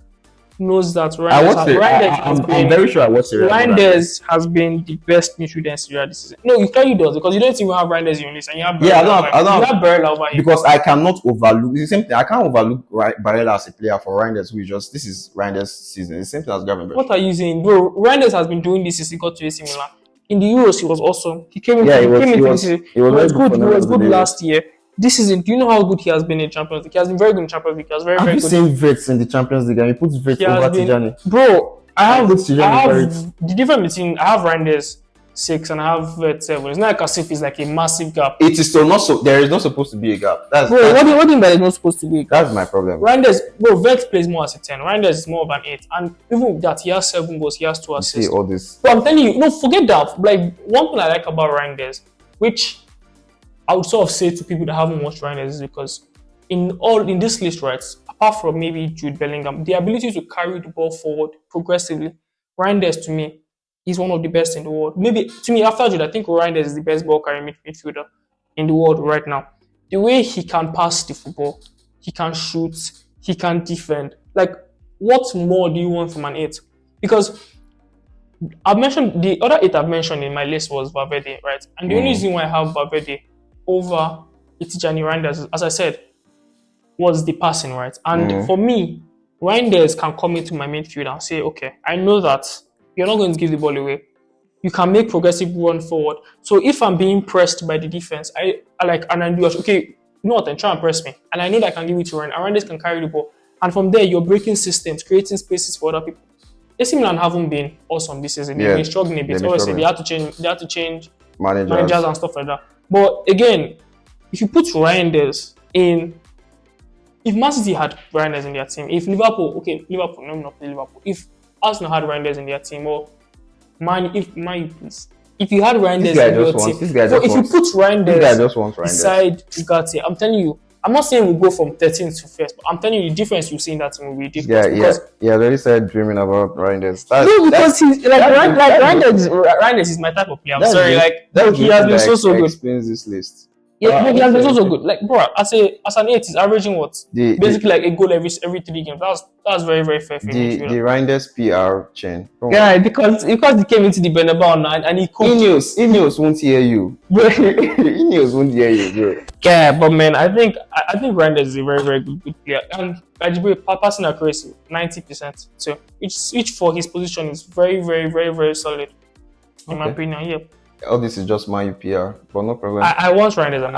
knows that I'm very sure I watched Syria. Reijnders has been the best midfielder in Syria this season. No, you clearly does, because you don't even have Reijnders in your list, and you have Barella. I don't have Barella over him. Because I cannot overlook the same thing. I can't overlook Barella as a player for Reijnders, who is just this is Reijnders' season. It's the same thing as Gavin. What are you saying, bro? Reijnders has been doing this since he got to AC Milan. In the Euros, he was awesome. He was good last year. This season, do you know how good he has been in Champions League? He has been very good in Champions League. He has very good. Have you seen Wirtz in the Champions League? And he puts Wirtz over Tijani. Bro, I have the difference between I have Reijnders 6 and I have Wirtz 7. It's not like as if it's like a massive gap. It is so not so. There is not supposed to be a gap. What do you mean by it's not supposed to be a gap? That's my problem. Wirtz plays more as a 10. Reijnders is more of an 8, and even with that, he has 7 goals. He has 2 assists. See all this. But I'm telling you, no, forget that. Like one thing I like about Reijnders, which I would sort of say to people that haven't watched Reijnders, is because in this list, right, apart from maybe Jude Bellingham, the ability to carry the ball forward progressively, Reijnders to me is one of the best in the world. Maybe to me, after Jude, I think Reijnders is the best ball carrying midfielder in the world right now. The way he can pass the football, he can shoot, he can defend. Like, what more do you want from an 8? Because I've mentioned the other 8 I've mentioned in my list was Valverde, right? And the only reason why I have Valverde over Tijani Reijnders, as I said, was the passing, right? And for me, Reijnders can come into my midfield and say, okay, I know that you're not going to give the ball away. You can make progressive run forward. So if I'm being pressed by the defense, I do, okay, you know what, then try and press me. And I know that I can give it to Reijnders. Reijnders can carry the ball. And from there, you're breaking systems, creating spaces for other people. AC Milan haven't been awesome this season. They've been struggling a bit. Obviously, they had to change managers and stuff like that. But again, if you put Reijnders in, if Man City had Reijnders in their team, if Liverpool, if Arsenal had Reijnders in their team, or if you had Reijnders in your team, so if you put Reijnders beside Ugarte, I'm telling you, I'm not saying we'll go from 13th to 1st, but I'm telling you the difference you see in that team will be different. Yeah. I already started dreaming about Reijnders. Because he's like Reijnders is my type of player. I'm sorry, he has been so good. Explains this list. Yeah, he has been so good. Like, bro, as an 8, he's averaging what? Basically like a goal every 3 games. That's very, very fair for him. The Reijnders PR chain. Yeah, because he came into the Bernabeu and he cooked. Ineos won't hear you. Ineos won't hear you, bro. Yeah, but man, I think Reijnders is a very, very good player. And by the way, passing accuracy, 90%. So which for his position is very, very, very, very solid. In my opinion, yeah. All this is just my UPR, but no problem. I want Reijnders.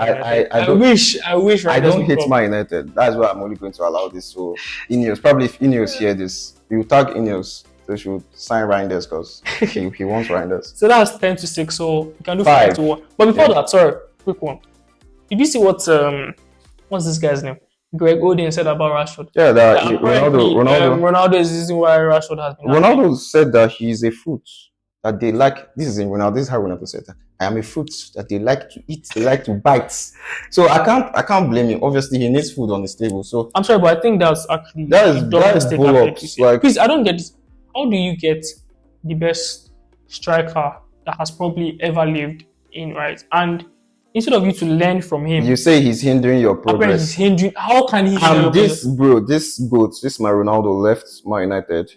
I wish Reijnders. I don't hate Man United. That's why I'm only going to allow this. So Ineos, probably if Ineos hear this, you tag Ineos, they should sign Reijnders because he wants Reijnders. So that's 10-6. So you can do 5-1. But before that, sorry, quick one. Did you see what's this guy's name? Greg Oden said about Rashford. Yeah, Ronaldo is the reason why Rashford has been. Ronaldo said that he's a fruit. That they like, this is in Ronaldo, this is how Ronaldo said that. I am a fruit that they like to eat, they like to bite. So I can't blame him. Obviously, he needs food on his table. So I'm sorry, but I think that's actually that is bull-ups. Like, please, I don't get this. How do you get the best striker that has probably ever lived in, right? And instead of you to learn from him, you say he's hindering your progress. He's hindering. How can he? And this my Ronaldo left Man United.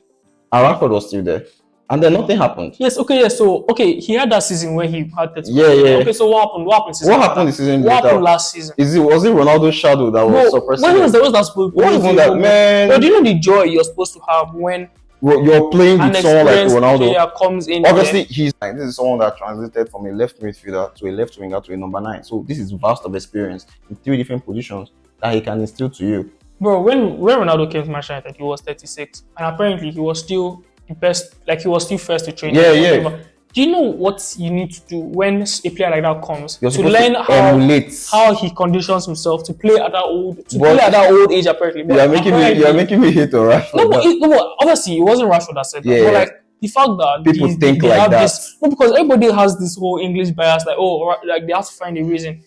And Rashford was still there. And then nothing happened. Yes, okay, yeah. So he had that season where he had 30 Yeah, goals. yeah. Okay, so what happened? What happened season? What happened this season? What later? happened last season? Was it Ronaldo's shadow that was suppressing? When was that supposed? What happened that, man? But do you know the joy you're supposed to have when you're playing with someone like Ronaldo? Player comes in. Obviously, this is someone that transited from a left midfielder to a left winger to a number 9. So this is vast of experience in 3 different positions that he can instill to you. Bro, when Ronaldo came to Manchester United, he was 36, and apparently he was still the best. Like he was still first to train. Yeah. Do you know what you need to do when a player like that comes You're to learn how he conditions himself to play at that old age? Apparently, but you're making me hate on Rashford. No, obviously it wasn't Rashford that said that. But like the fact that people think they like have that. This, because everybody has this whole English bias, like like they have to find a reason.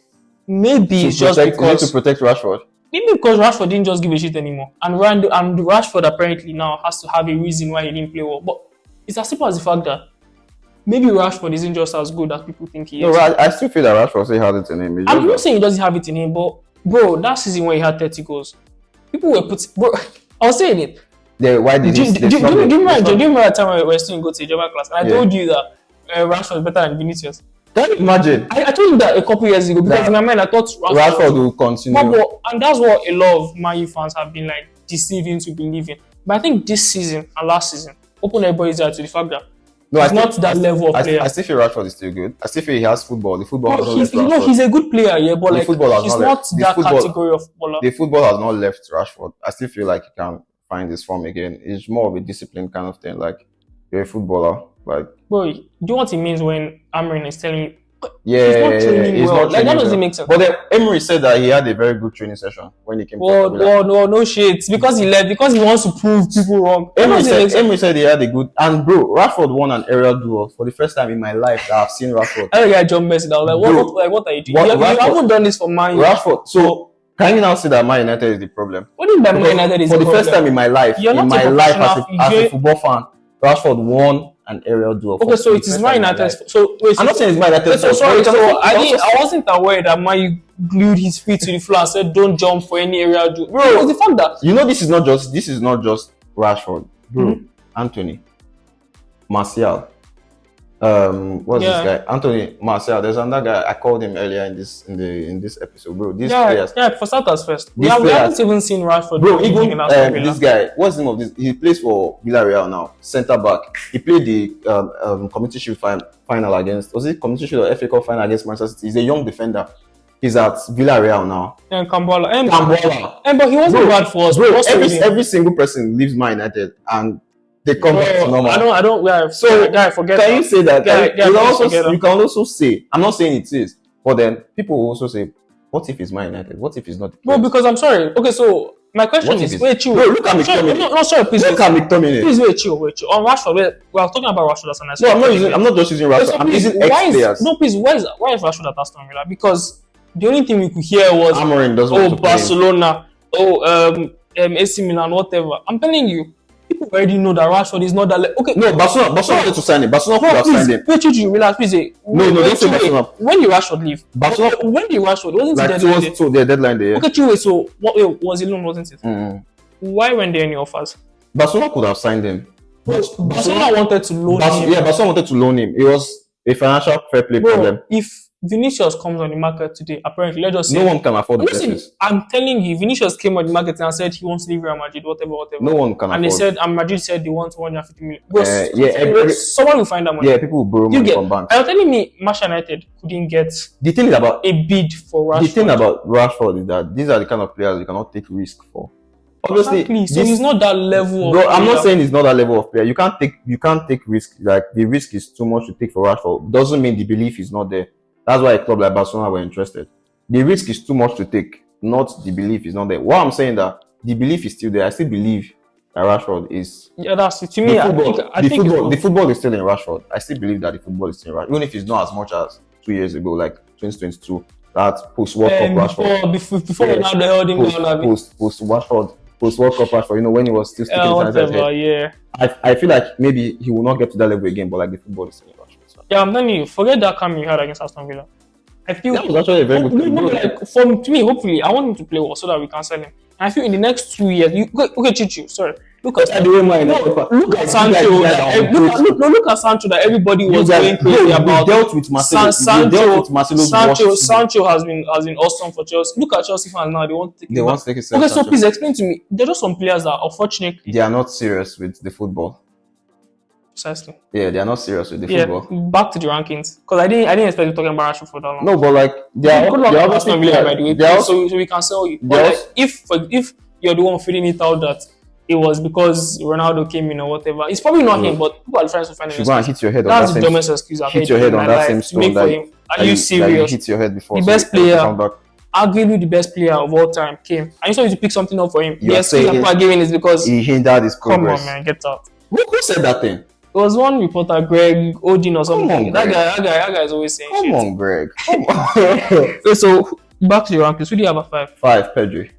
Maybe it's just because to protect Rashford. Maybe because Rashford didn't just give a shit anymore, and Rashford apparently now has to have a reason why he didn't play well. But it's as simple as the fact that maybe Rashford isn't just as good as people think he is. No, I still feel that Rashford still has it in him. I'm not saying he doesn't have it in him, but bro, that season when he had 30 goals, people were bro, I was saying it. Why did do you remember that time when we were still going to a German class? And I told you that Rashford is better than Vinicius. Can you imagine? I told you that a couple years ago because in my mind I thought Rashford will continue. And that's what a lot of Man U fans have been like deceiving to believing. But I think this season and last season opened everybody's eyes to the fact that he's not that level of player. I still feel Rashford is still good. I still feel he has football. The football has not left he's a good player, yeah, but like he's not that category of footballer. The football has not left Rashford. I still feel like he can find his form again. It's more of a discipline kind of thing. Like you're a footballer, like. Bro, do you know what it means when Amorim is telling you? He's not training well. Like that doesn't make sense. But then Emery said that he had a very good training session when he came. No shit. Because he left. Because he wants to prove people wrong. Emery said he had a good. And bro, Rashford won an aerial duel for the first time in my life that I've seen Rashford. I got John Messi. I was like, what are you doing? You haven't done this for Man U. Rashford. So can you now say that Man United is the problem? What do you mean by Man United is the problem? For the first time in my life, as a football fan, Rashford won an aerial duel. Okay, so it is Man United. So wait, I'm not saying it's Man United. So I wasn't aware that Man U glued his feet to the floor and said, "Don't jump for any aerial duel." Bro, it was the fact that this is not just Rashford, bro. Anthony, Martial, what's this guy? Anthony Martial. There's another guy. I called him earlier in this episode, bro. These players. Yeah, for starters first. We haven't even seen Rashford. Bro, even this guy. What's the name of this? He plays for Villarreal now. Centre back. He played the Community Shield final against. Was it Community Shield or FA Cup final against Manchester City? He's a young defender. He's at Villarreal now. And Kambala. But he wasn't bad for us. Bro, every single person leaves Man United and they come back to normal. I don't. Forget. Can you say that? You can also say. I'm not saying it is, but then people will also say, "What if it's Man United? What if it's not?" Bro, because I'm sorry. Okay, so my question is, wait, chill. Bro, look at McTominay. No, sorry, please. Look at McTominay. Please wait, chill. On Rashford, we are talking about Rashford as an asset. No, I'm not just using Rashford. I'm using ex-players. No, please. Why is Rashford at Aston Villa? Because the only thing we could hear was, Amorim doesn't want to Barcelona, AC Milan, whatever. I'm telling you. People already know that Rashford is not that. Okay. No, Barcelona wanted to sign him. Barcelona could have signed him. Wait, you relax, please. No, don't say Barcelona. When did Rashford leave? Barcelona. When did Rashford? Wasn't it deadline? So their deadline there. Okay, wait. So what was it loan? Wasn't it? Why weren't there any offers? Barcelona could have signed him. Barcelona wanted to loan him. Yeah, Barcelona wanted to loan him. It was a financial fair play problem. If Vinicius comes on the market today, apparently, let's just say no one can afford the purchase. I'm telling you, Vinicius came on the market and said he wants to leave Real Madrid, whatever. No one can afford. And they said, and Madrid said they want 150 million. Someone will find that money. Yeah, people will borrow money from banks. Are you telling me Manchester United couldn't get the thing is about a bid for Rashford? The thing about Rashford is that these are the kind of players you cannot take risk for. Obviously, exactly. So he's not that level. Bro, I'm not saying he's not that level of player. You can't take risk. Like the risk is too much to take for Rashford. Doesn't mean the belief is not there. That's why a club like Barcelona were interested. The risk is too much to take, not the belief is not there. What I'm saying that the belief is still there. I still believe that Rashford is. Yeah, that's it. To me, the football is still in Rashford. I still believe that the football is still in Rashford, even if it's not as much as 2 years ago, like 2022. That post World Cup Rashford. Before now they held him down. Post World Cup Rashford. When he was still sticking his head. Yeah. I feel like maybe he will not get to that level again, but like the football is still in Rashford. Yeah, I'm telling you, forget that cameo you had against Aston Villa. I feel that was actually a very good to me, hopefully, I want him to play well so that we can sell him. And I feel in the next 2 years, Chichu, sorry. Look at the way man. look at Sancho. Look at Sancho that everybody was going crazy about. We dealt with Marcelo. Sancho has been awesome for Chelsea. Look at Chelsea fans now; they want to take it back. Okay, so please explain to me. There are just some players that unfortunately they are not serious with the football. Precisely. Yeah, they are not serious with the football. Back to the rankings because I didn't expect you talking about Rashford for that long. No, but like they're obviously by the way. So we can sell you. But like, if you're the one feeling it out that it was because Ronaldo came in or whatever, it's probably not him, but people are trying to find an excuse. Hit your head on that's the dumbest excuse I've hit your head on that same stone. Are you serious? Hit your head before the best player, arguably the best player of all time, came. And you still need to pick something up for him. The excuse I'm giving is because he hindered his progress. Come on, man, get out. Who said that thing? There was one reporter, Greg Odin or something. Come on, that guy is always saying shit. Come on, Greg. Come on. So back to your rankings. Who do you have at 5? 5, Pedri.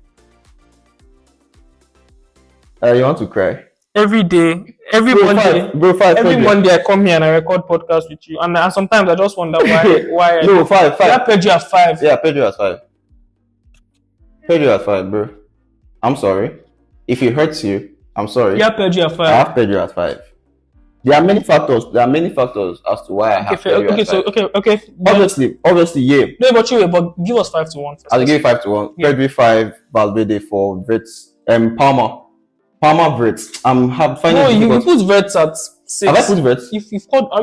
You want to cry? Every day, every Monday, every Monday I come here and I record podcast with you, and sometimes I just wonder why. No, 5. Yeah, Pedri at 5. Yeah, Pedri at 5. Pedri at 5, bro. I'm sorry. If it hurts you, I'm sorry. Yeah, Pedri at 5. I have Pedri at 5. There are many factors. as to why I have Pedri at 5. Okay. Obviously, yeah. No, but give us 5 to 1. I'll give you 5 to 1. Yeah. Pedri 5, Valverde 4, Wirtz, Palmer Wirtz. No, you put Wirtz at 6. Have I put Wirtz? Have you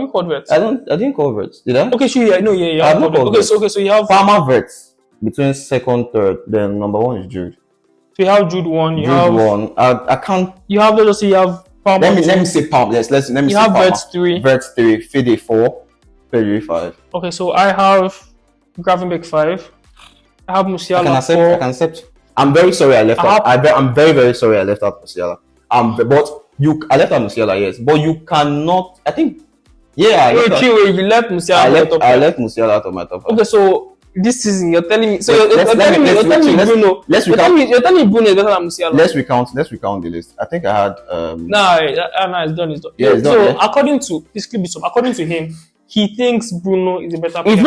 called Wirtz? I didn't call Wirtz. Did I? Okay, sure. No, yeah. I've not called Wirtz. Okay, so you have Palmer Wirtz between 2nd, 3rd. Then number 1 is Jude. So you have Jude 1. You have 1. I can't. You have let's say you have Palmer. Let me say Palmer. Yes, let me say Palmer. You have Wirtz 3. Wirtz 3. Fede 4. Pedri 5. Okay, so I have Gravenberch 5. I have Musiala 4. I can accept. I'm very sorry I left out. I'm very, very sorry I left out Musiala. But I left out Musiala, yes. But you cannot. I think. Yeah. You left Musiala. I left Musiala out of my top 5. Okay, so this season you're telling me. So you're telling me Bruno. You're telling me Bruno is better than Musiala. Let's recount the list. I think I had. It's done. It's done. Yeah, it's done. So according to him, he thinks Bruno is a better player.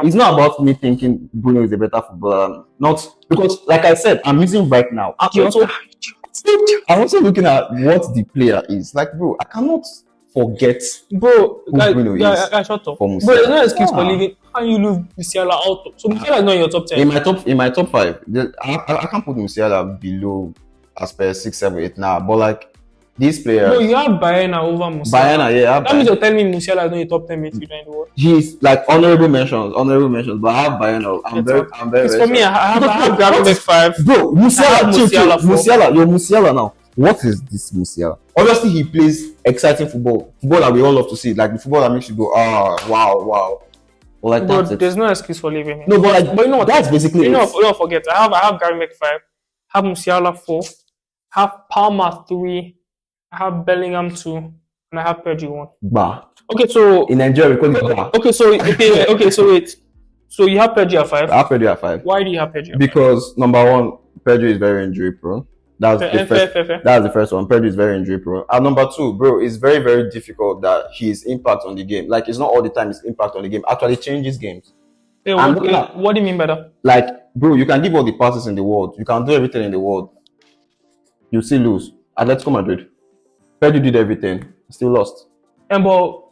It's not about me thinking Bruno is a better footballer. Not because, like I said, I'm using right now. I'm also looking at what the player is. Like, bro, I cannot forget who Bruno is. Shut up. Bro, there's no excuse for leaving. How you leave Musiala out? So Musiala is not in your top 10. In my top 5, I can't put Musiala below as per 6, 7, 8 now. But like these players. No, you have Bayana over Musiala. Yeah. That means you're telling me Musiala is not your top 10 midfielder in the world. He's like honorable mentions. But I have Bayana. I'm very. It's for me. I have Gravenberch 5. Bro, Musiala. You're Musiala now. What is this Musiala? Obviously, he plays exciting football that we all love to see. Like the football that makes you go, wow. Well, like bro, there's no excuse for leaving him. No, but you know what? That's basically you don't forget. I have Gravenberch 5. I have Musiala 4. I have Palmer 3. I have Bellingham 2. And I have Pedri 1. Bah. Okay, so in Nigeria we call it bah. Okay, so wait. So you have Pedri at 5. I have Pedri at 5. Why do you have Pedri? Because number 1, Pedri is very injury prone. That's the first one. Pedri is very injury prone. And number 2, bro, it's very, very difficult that his impact on the game. Like, it's not all the time his impact on the game actually changes games. Hey, what do you mean by that? Like, bro, you can give all the passes in the world. You can do everything in the world. You still lose. Atletico Madrid. Pedri did everything. Still lost. And but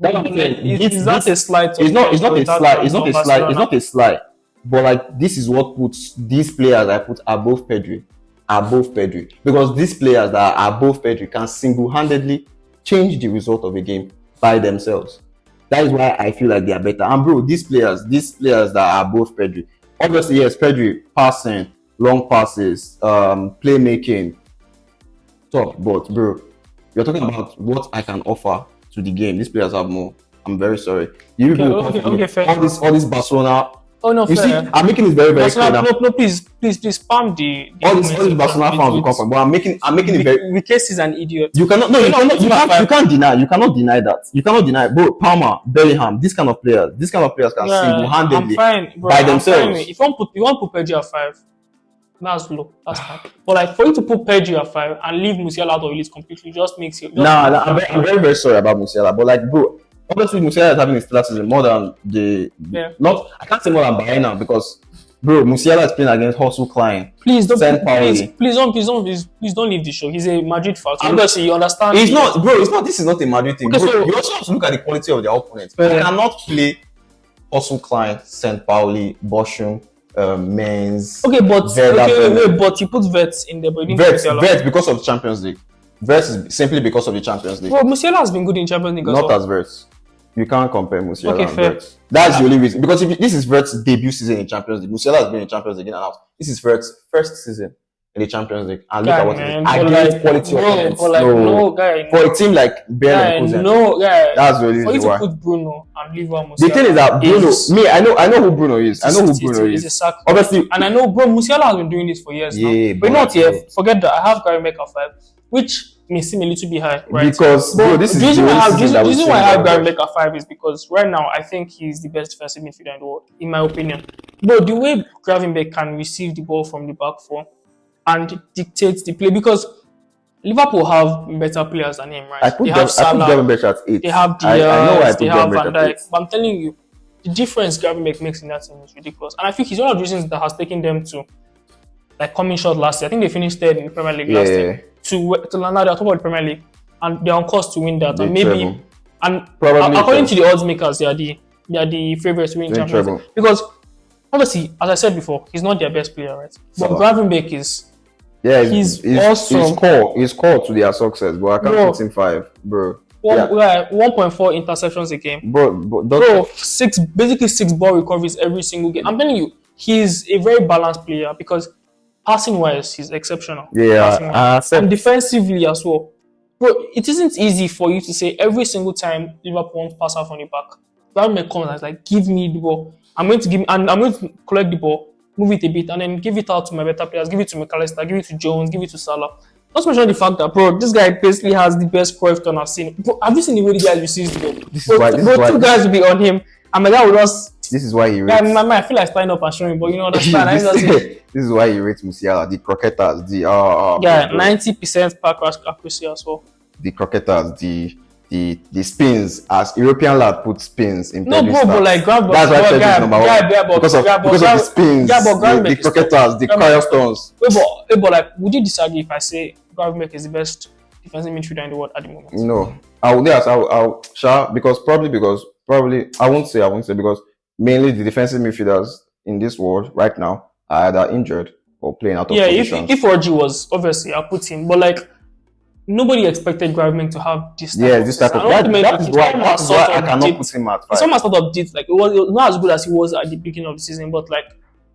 is that a slide? It's not a slide. But like, this is what puts these players I put above Pedri. Because these players that are above Pedri can single-handedly change the result of a game by themselves. That is why I feel like they are better. And bro, these players that are above Pedri, obviously yes, Pedri passing, long passes, playmaking, top. But bro, you're talking about what I can offer to the game. These players have more. I'm very sorry. Fair. All this Barcelona. Oh no, you fair. See, I'm making it very, very clear. No, please spam the all these Barcelona fans will come from. But I'm making it very. Wikes is an idiot. You cannot deny. You cannot deny that. You cannot deny. Bro, Palmer, Bellingham, these kind of players can single-handedly by themselves. If you want to put Pedri at 5, that's low. That's fine. But like for you to put Pedri at 5 and leave Musiala out of the list completely just makes you. I'm very, very sorry about Musiala. But like, bro. Obviously, Musiala is having his stellar season more than I can't say more than Bayana because Bro, Musiala is playing against Hustle Klein. Please don't, St. Pauli. please don't leave the show. He's a Madrid fan. So obviously, you understand. It's not, bro. It's not. This is not a Madrid thing. Okay, Bro, so- you also have to look at the quality of their opponents. Yeah. You cannot play Hustle Klein, St. Pauli, Bochum, Mainz. Okay, but Werder Bremen. wait, but you put Wirtz in there, but you didn't put Musiala. Wirtz because of the Champions League. Wirtz is simply because of the Champions League. Well, Musiala has been good in Champions League as Not well. as Wirtz. You can't compare Musiala Okay, and fair. Wirtz. That's the only reason. Because if this is Wirtz's debut season in Champions League, Musiala has been in Champions League in and out. This is Wirtz's first season in the Champions League. And look Guy, at what man, it is. but Against like, quality bro, opponents. but like, no, guy, For a team like Bayer guy, Leverkusen. no, guy. That's the For you reason to why. put Bruno and leave out Musiala. The thing is that Bruno, is- me, I know who Bruno is. I know who it's- Bruno it's a is. sack. Obviously, And I know, bro, Musiala has been doing this for years now. Yeah, But but not yet. bro. Forget that. I have Gary Maker 5, which may seem a little bit high, right? because But bro, this is the reason the why I have, only the season that reason we've why I seen have him Gary on. Maker 5 is because right now I think he's the best defensive midfielder in the world, in my opinion. But the way Gravenberch can receive the ball from the back four and dictate the play, because Liverpool have better players than him, right? I put They have Salah, Gravenberch at 8. they have I know I Diaz, put they have Gravenberch Van at Dijk. 8. But I'm telling you, the difference Gravenberch makes in that team is ridiculous. And I think he's one of the reasons that has taken them to like coming short last year. I think they finished third in the Premier League last year. To land at the top of the Premier League. And they're on course to win that. They And maybe treble. and Probably according to treble. the odds makers, they are the favorites to win They Champions treble. League. Because obviously, as I said before, he's not their best player, right? But Salah. Gravenberch is. Yeah, He's awesome. He's core to their success, but I can't Bro. put him 5, bro. One, Yeah. like 1.4 interceptions a game. Bro, Bro, basically six ball recoveries every single game. I'm telling you, he's a very balanced player because passing wise, he's exceptional. Passing wise. yeah, And defensively as well. Bro, it isn't easy for you to say every single time Liverpool wants pass out from the back. Gravenberch comes and is like, give me the ball. I'm going to collect the ball, move it a bit, and then give it out to my better players. Give it to McAllister, give it to Jones, give it to Salah. Not to mention the fact that, bro, this guy basically has the best Cruyff turn I've seen. Bro, have you seen the way the guy receives the ball? This is why- this is Bro, why- two guys will be on him, and my guy will just. this is why he Yeah, rates. I feel like standing up and showing, but you know, understand. I just, This is why he rates Musiala, the croquetas, the yeah, bro, 90% pass accuracy as well. the croquetas, the spins, as European lad put spins in No, Pedri's bro, but stats. like grab That's why Pedri is number one. Because of the spins, yeah, but the Gravenberch is croquetas, the corastones. Wait, but like, would you disagree if I say Gravenberch is the best defensive midfielder in the world at the moment? No, I'll sure, because I won't say because mainly the defensive midfielders in this world right now are either injured or playing out of Yeah, position. if Roger was, obviously I'll put him, but like nobody expected Gravenberch to have this type of this type of season. And that is why I cannot put him at It's 5. almost not updates. Like it was not as good as he was at the beginning of the season, but like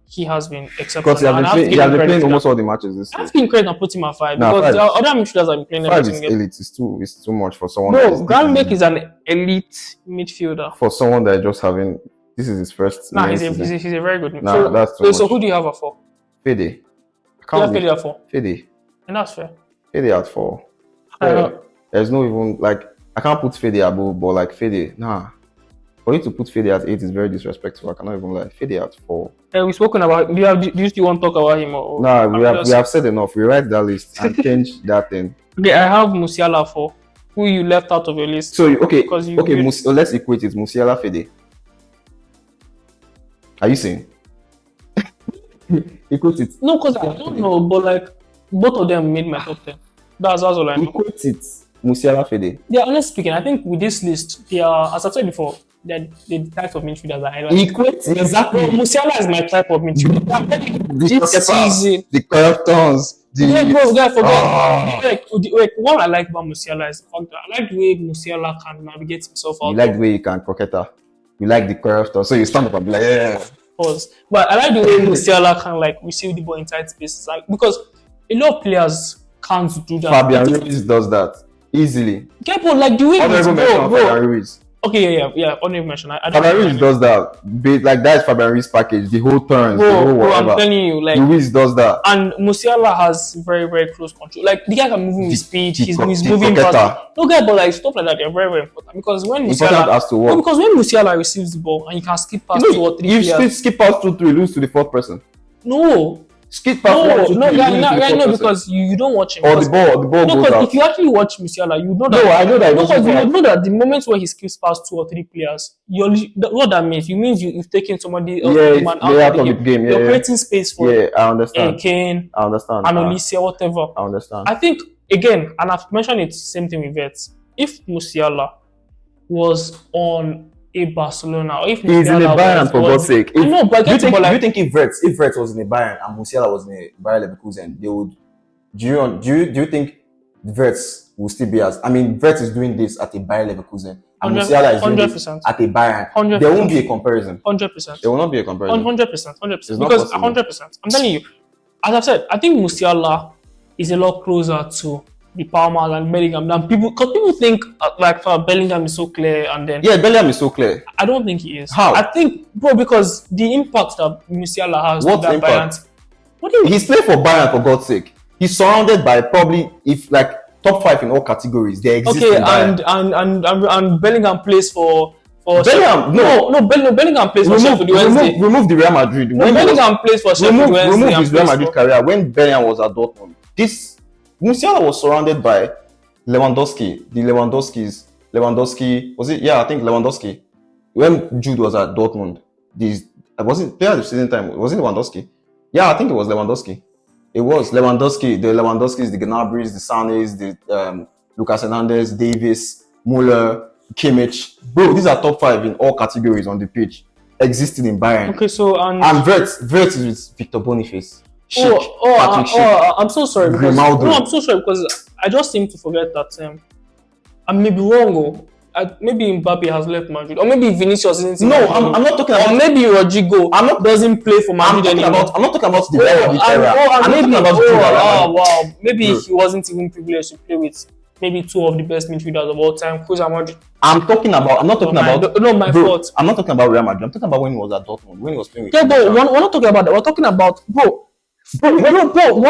he has been exceptional. Because he has And I been have to give playing, him credit for almost that. all the matches this I have year. to give him credit and put him at 5 Nah, because 5. the other midfielders have been playing 5 every is single game. elite. It's too much for someone. Bro, Gravenberch is an elite midfielder. for someone that is just having. This is his first. Nah, main he's a season. very good Nah, midfielder. that's too So much. who do you have at 4? Fede. You have Can't be Pedri at 4, Fede. and that's fair. Fede at 4. Uh, There's no even like I can't put Fede above, but like Fede, nah. For you to put Fede at 8 is very disrespectful. I cannot even lie. Fede at 4. we've spoken about. Do you still want to talk about him? Or, Nah, we I'm have just- said enough. We write that list and change that thing. Okay, I have Musiala 4. Who you left out of your list? So okay, Because you- let's equate it. Musiala, Fede. Are you saying? Equate it. No, because I don't know, but like both of them made my top 10. That's all I know. Equate it. Musiala, Fede. Yeah, honestly speaking, I think with this list, they are, as I said before, they're the type of midfielders that I like. Equate exactly. Bro, Musiala is my type of midfielder. This season. The characters, Yeah, bro, guy, forget. Ah. Like, what I like about Musiala is the fact that I like the way Musiala can navigate himself out. You like the way you can croqueta. You like the character. So you stand up and be like, yeah. Pause. But I like the way Musiala can like receive the ball in tight spaces, like, because a lot of players can't do that. Fabian Ruiz does that easily. Yeah, but like the way Honorable mention of Fabian Ruiz. Okay, yeah. Honorable mention. I don't Fabian know. Ruiz does that. Like that is Fabian Ruiz package. The whole turns, the whole Bro, I'm whatever. telling you, like, Ruiz does that. and Musiala has very, very close control. Like the guy can move with speed. He's the moving cricketer. fast. No guy, but like stuff like that, they're very, very important because when Important Musiala, as to no, what? because when Musiala receives the ball and he can skip past You 2 or 3 if players. skip past 2-3, lose to the fourth person. No, skip past No, one, two, no, three, yeah, win no, to the yeah, fourth no, person. because you don't watch him. Or Because- the ball no, goes because out. if you actually watch Musiala, you know that. No, I know that it No, doesn't because go you out. know that the moments where he skips past 2 or 3 players, what that means, you've taken somebody else, Yeah, man, they're out of the game. You're Yeah, creating space for yeah, I understand. Kane, I understand. and Olise, whatever. I understand. I think again, and I've mentioned it, same thing with Wirtz. If Musiala was on a Barcelona, or if He's in a Musiala Bayern, for God's sake. I know, but Do you get it, think, but do you like, think if Wirtz was in a Bayern and Musiala was in a Bayer Leverkusen, they would? Do you think Wirtz will still be as? I mean, Wirtz is doing this at a Bayer Leverkusen, and Musiala is doing this 100%. at a Bayern. 100%. There won't be a comparison. 100%. There will not be a comparison. 100%. It's not Because possible. 100%. I'm telling you, as I've said, I think Musiala is a lot closer to the Palmer and Bellingham than people. Because people think like Bellingham is so clear, and then Yeah, Bellingham is so clear. I don't think he is. How? I think, bro, because the impact that Musiala has What to that impact? Bayern. What do you? He's playing for Bayern, for God's sake. He's surrounded by probably, if like top 5 in all categories, they exist Okay, in Bayern. and Bellingham plays for Bellingham, Bellingham plays for Sheffield Wednesday. remove the Real Madrid. No, Bellingham plays for Sheffield Wednesday. Remove and his Real plays Madrid for- career when Bellingham was at Dortmund. This Musiala was surrounded by Lewandowski. Lewandowski was it? Yeah, I think Lewandowski. When Jude was at Dortmund, was it player of the season time? Was it Lewandowski? Yeah, I think it was Lewandowski. It was Lewandowski. The Lewandowskis, the Gnabry's, the Sanes, the Lucas Hernandez, Davis, Muller, Kimmich. Bro, these are top 5 in all categories on the pitch, existing in Bayern. Okay, so And Wirtz is with Victor Boniface. Schick, Patrick Schick. I'm so sorry because Grimaldo. no, I'm so sorry because I just seem to forget that I may be wrong. Maybe Mbappe has left Madrid, or maybe Vinicius isn't. No, I'm not talking Or about. maybe Rodrigo doesn't play for I'm Madrid talking anymore. about. I'm not talking about the Real Madrid era. I'm maybe, talking about the Real Madrid. wow, maybe Bro. he wasn't even privileged to play with maybe 2 of the best midfielders of all time, Cruz and Modric. I'm talking about. I'm not talking about. No, my Bro, fault. I'm not talking about Real Madrid. I'm talking about when he was at Dortmund, when he was playing with. Yeah, but we're not talking about that. We're talking about we're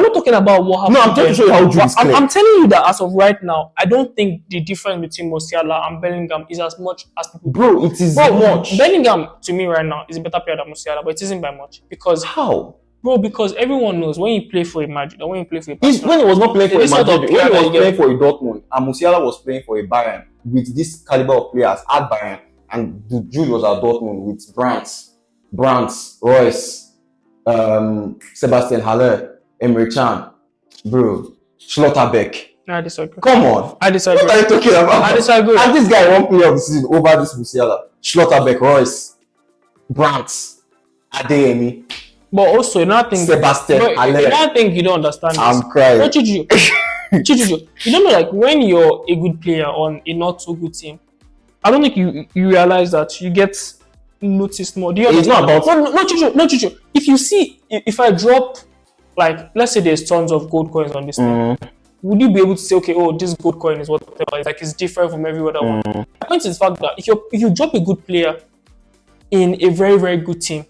not talking about what happened. No, I'm trying to show you how Jude is clear. I'm telling you that as of right now, I don't think the difference between Musiala and Bellingham is as much as people. Bro, it is Bro, much. Bellingham to me right now is a better player than Musiala, but it isn't by much because How? because everyone knows when you play for a Madrid or when you play for a When he was not playing for a This sort of Madrid, when he player was that playing for a Dortmund, and Musiala was playing for a Bayern with this caliber of players at Bayern, and Jude was at Dortmund with Brandt, Royce, Sebastian Haller, Emre Can, bro, Schlotterbeck. I disagree. Come on. I disagree. What are you talking about? I disagree. And this guy won player of the season over this Musiala. Schlotterbeck, Royce, Brandt, Adeyemi, But also another thing, Sebastian Haller. another thing you don't understand is I'm crying. No, Chichu, you don't know, like when you're a good player on a not so good team, I don't think you realize that you get noticed more. Do you It's not understand? about- No, Chichu. If you see, if I drop, like, let's say there's tons of gold coins on this thing, would you be able to say, okay, oh, this gold coin is whatever? It's like it's different from every other one. The point is the fact that if you drop a good player in a very, very good team,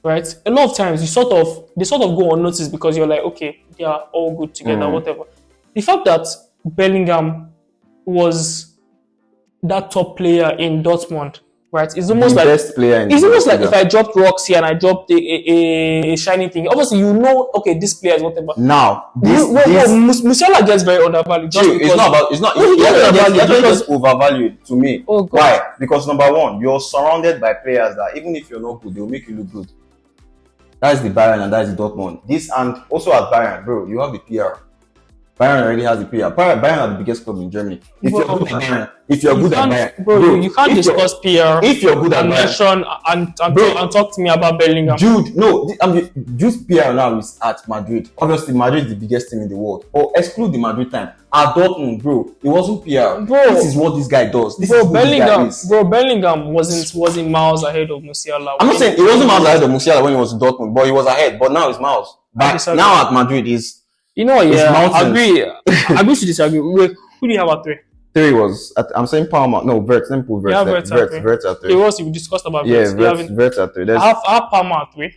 right? A lot of times they sort of go unnoticed because you're like, okay, they are all good together, whatever. The fact that Bellingham was that top player in Dortmund, right? It's almost The like best player in it's the almost like Bundesliga. if I dropped Roxy and I dropped a shiny thing. Obviously, you know, okay, this player is whatever. Now, this Musiala gets very undervalued. Just True, because it's not about. It's not. No, he He gets actually undervalued gets overvalued to me. Oh, God. Why? Because number one, you're surrounded by players that even if you're not good, they'll make you look good. That's the Bayern and that's the Dortmund. This and also at Bayern, bro, you have the PR. Bayern already has the PR. Bayern are the biggest club in Germany. If you're good at Bayern, you can't discuss PR. If you're good at and Bayern, mention and Bro. talk to me about Bellingham. Jude, no, Jude's PR now is at Madrid. Obviously, Madrid is the biggest team in the world. But exclude the Madrid time. At Dortmund, bro, it wasn't PR. Bro. This is what this guy does. This is Bro, who this guy Bellingham, is. Bellingham wasn't miles ahead of Musiala. I'm not saying it wasn't miles ahead of Musiala when he was in Dortmund, but he was ahead. But now it's miles. But disagree. now at Madrid is You know, It's yeah, mountains. I agree to disagree. Wait, who do you have at 3? 3 was. I'm saying Palmer. No, Wirtz. Let me put Wirtz. Yeah, there. Wirtz at 3. Wirtz at It 3. was we discussed about Yeah, Wirtz. Wirtz at 3. I have Palmer at 3.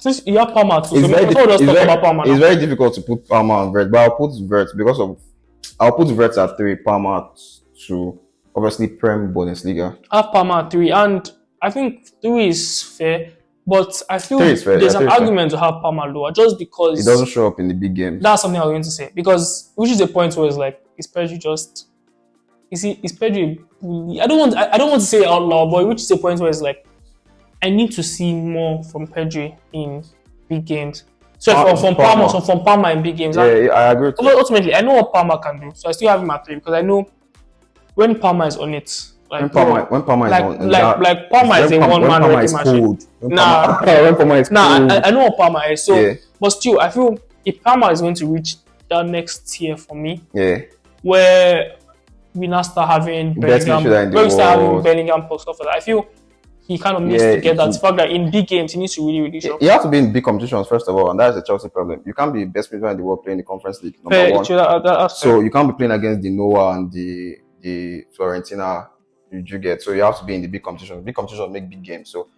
Since you have Palmer at 2, It's so very, before we just talk about Palmer it's now. very difficult to put Palmer on Wirtz, but I'll put Wirtz at 3, Palmer at 2. Obviously, Prem Bundesliga. I have Palmer at 3, and I think 3 is fair. But I feel Three is fair, there's yeah, an three is fair. argument to have Palmer lower just because It doesn't show up in the big games. that's something I was going to say. Because which is the point where it's like, is Pedri just is Pedri a bully? I don't want to say it out loud, but which is the point where it's like, I need to see more from Pedri in big games. So from Palmer in big games. Yeah, I agree with you. Ultimately, I know what Palmer can do, so I still have him at 3 because I know when Palmer is on it. Like When Palmer is on, like Palmer is a one-man wrecking machine. When Palmer is cold. I know what Palmer is. So, Yeah. but still, I feel if Palmer is going to reach that next tier for me, Yeah. where we now start having Best Bellingham, midfielder in the where we start having world. Bellingham plus stuff like that, I feel he kind of needs Yeah, to get that he- fact that in big games he needs to really show. You have to be in big competitions first of all, and that's the Chelsea problem. You can't be best midfielder in the world playing the Conference League, number Fair, one. that's So you can't be playing against the Noah and the Fiorentina you get. So you have to be in the big competitions. Big competitions make big games. So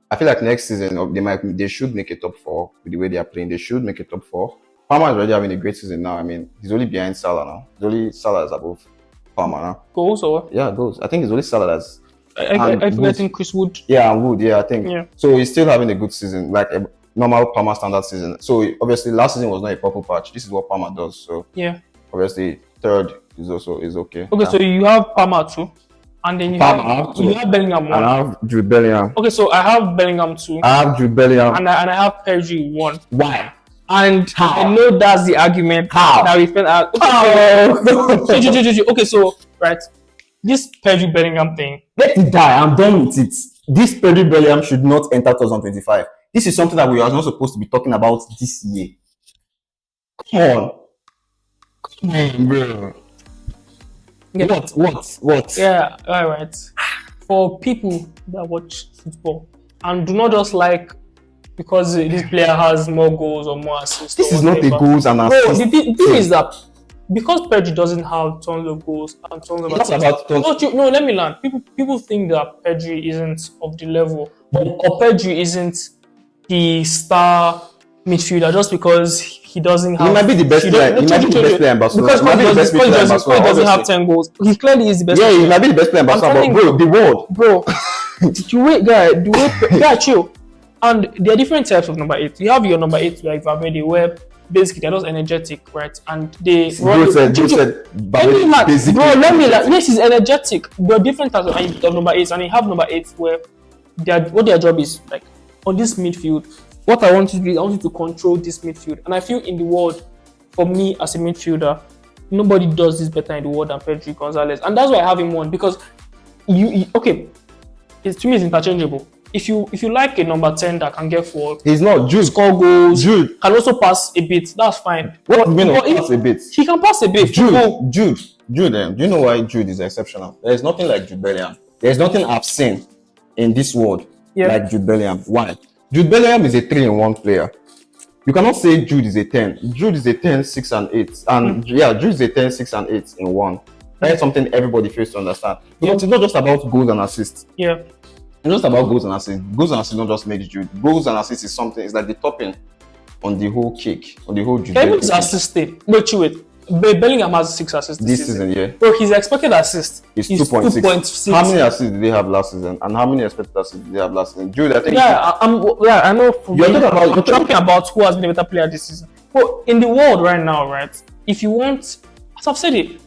I feel like next season they should make a top 4 with the way they are playing. They should make a top 4. Palmer is already having a great season now. I mean, he's only behind Salah now. He's only Salah is above Palmer now. goals or Yeah, goals. I think it's only Salah that's I think Chris Wood. yeah, and Wood, yeah, I think. Yeah. So he's still having a good season, like a normal Palmer standard season. So obviously last season was not a purple patch. This is what Palmer does. So Yeah. obviously third is okay. Okay, so you have Palmer 2, and then you Palmer two. you have Bellingham 1. And I have Jude Bellingham. Okay, so I have Bellingham 2, I have Jude Bellingham. and I have Pedri 1. Why? And How? I know that's the argument How? that we spent out. Okay, so right, this Pedri Bellingham thing. Let it die. I'm done with it. This Pedri Bellingham should not enter 2025. This is something that we are not supposed to be talking about this year. Come on. Come on, bro. Yeah. What? Yeah, all right. For people that watch football and do not just like because this player has more goals or more assists. This or is not a whatever. goals and Bro, assists. the thing is that because Pedri doesn't have tons of goals and tons of It's not assists. about tons. No, let me learn. People think that Pedri isn't of the level, or Pedri isn't the star midfielder just because he doesn't have. He might be the best player. He might be the best player in Barcelona. Because He might be the best player in he Barcelona. doesn't have obviously. 10 goals. He clearly is the best. Yeah, player. he might be the best player in Barcelona. But telling bro, the world. Bro, guy, chill. And there are different types of number 8. You have your number 8 like Valverde, where basically they're just energetic, right? And they Jude said, basically. bro, let me like, yes, he's energetic. There are different types of number 8s, and you have number 8 where what their job is like on this midfield. What I want you to do, I want you to control this midfield. And I feel in the world, for me as a midfielder, nobody does this better in the world than Pedri Gonzalez. And that's why I have him on, because to me it's interchangeable. If you like a number 10 that can get forward, He's not. Jude. score goals, Jude. can also pass a bit, that's fine. What do you mean But if- pass a bit? He can pass a bit. Jude. Do you know why Jude is exceptional? There is nothing like Jude Bellingham. There is nothing I've seen in this world like Jude Bellingham. Why? Jude Bellingham is a 3-in-1 player. You cannot say Jude is a 10. Jude is a 10, 6, and 8. And Jude is a 10, 6, and 8 in one. That's something everybody fails to understand. Because it's not just about goals and assists. Yeah. It's not just about goals and assists. Goals and assists don't just make Jude. Goals and assists is something. It's like the topping on the whole cake, on the whole Jude. Even his assist thing. Wait. Bellingham has 6 assists This season, yeah. Bro, his expected assist It's is 2.6. How many assists did they have last season? And how many expected assists did they have last season? Jude, I think. I know. You're talking about who has been a better player this season. But in the world right now, right? If you want, as I've said it,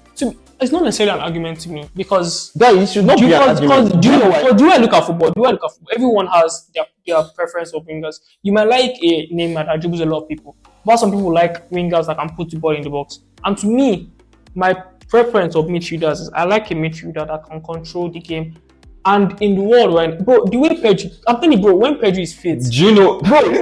it's not necessarily an argument to me because It should not be an argument. do I look at football? Everyone has their preference of wingers. You might like a Neymar that dribbles a lot of people, but some people like wingers that can put the ball in the box. And to me, my preference of midfielders is I like a midfielder that can control the game. And in the world, right, bro, the way Pedri, I'm telling you, bro, when Pedri is fit, when Pedri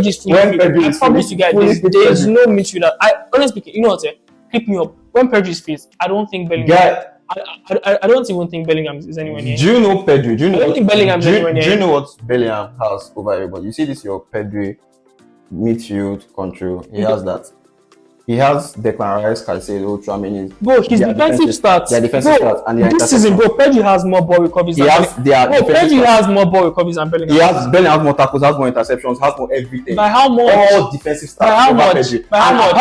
is fit, I promise you guys, there is no midfielder. Honestly speaking, you know what? Hit me up. When Pedri is fit, I don't think Bellingham. I don't even think Bellingham is anywhere near. Do you know Pedri? I don't think Bellingham is anywhere near. Do you know what Bellingham has over everybody? You see this, your Pedri midfield control. He has that. He has Declan Rice, Caicedo, Tchouaméni. Bro, his defensive stats. Their defensive stats and their this season, bro, Pedri has more ball recoveries. Pedri has more ball recoveries than Bellingham. Bellingham has more tackles, has more interceptions, has more everything. By how much? All defensive stats. By how over much? Pedri. By how And much?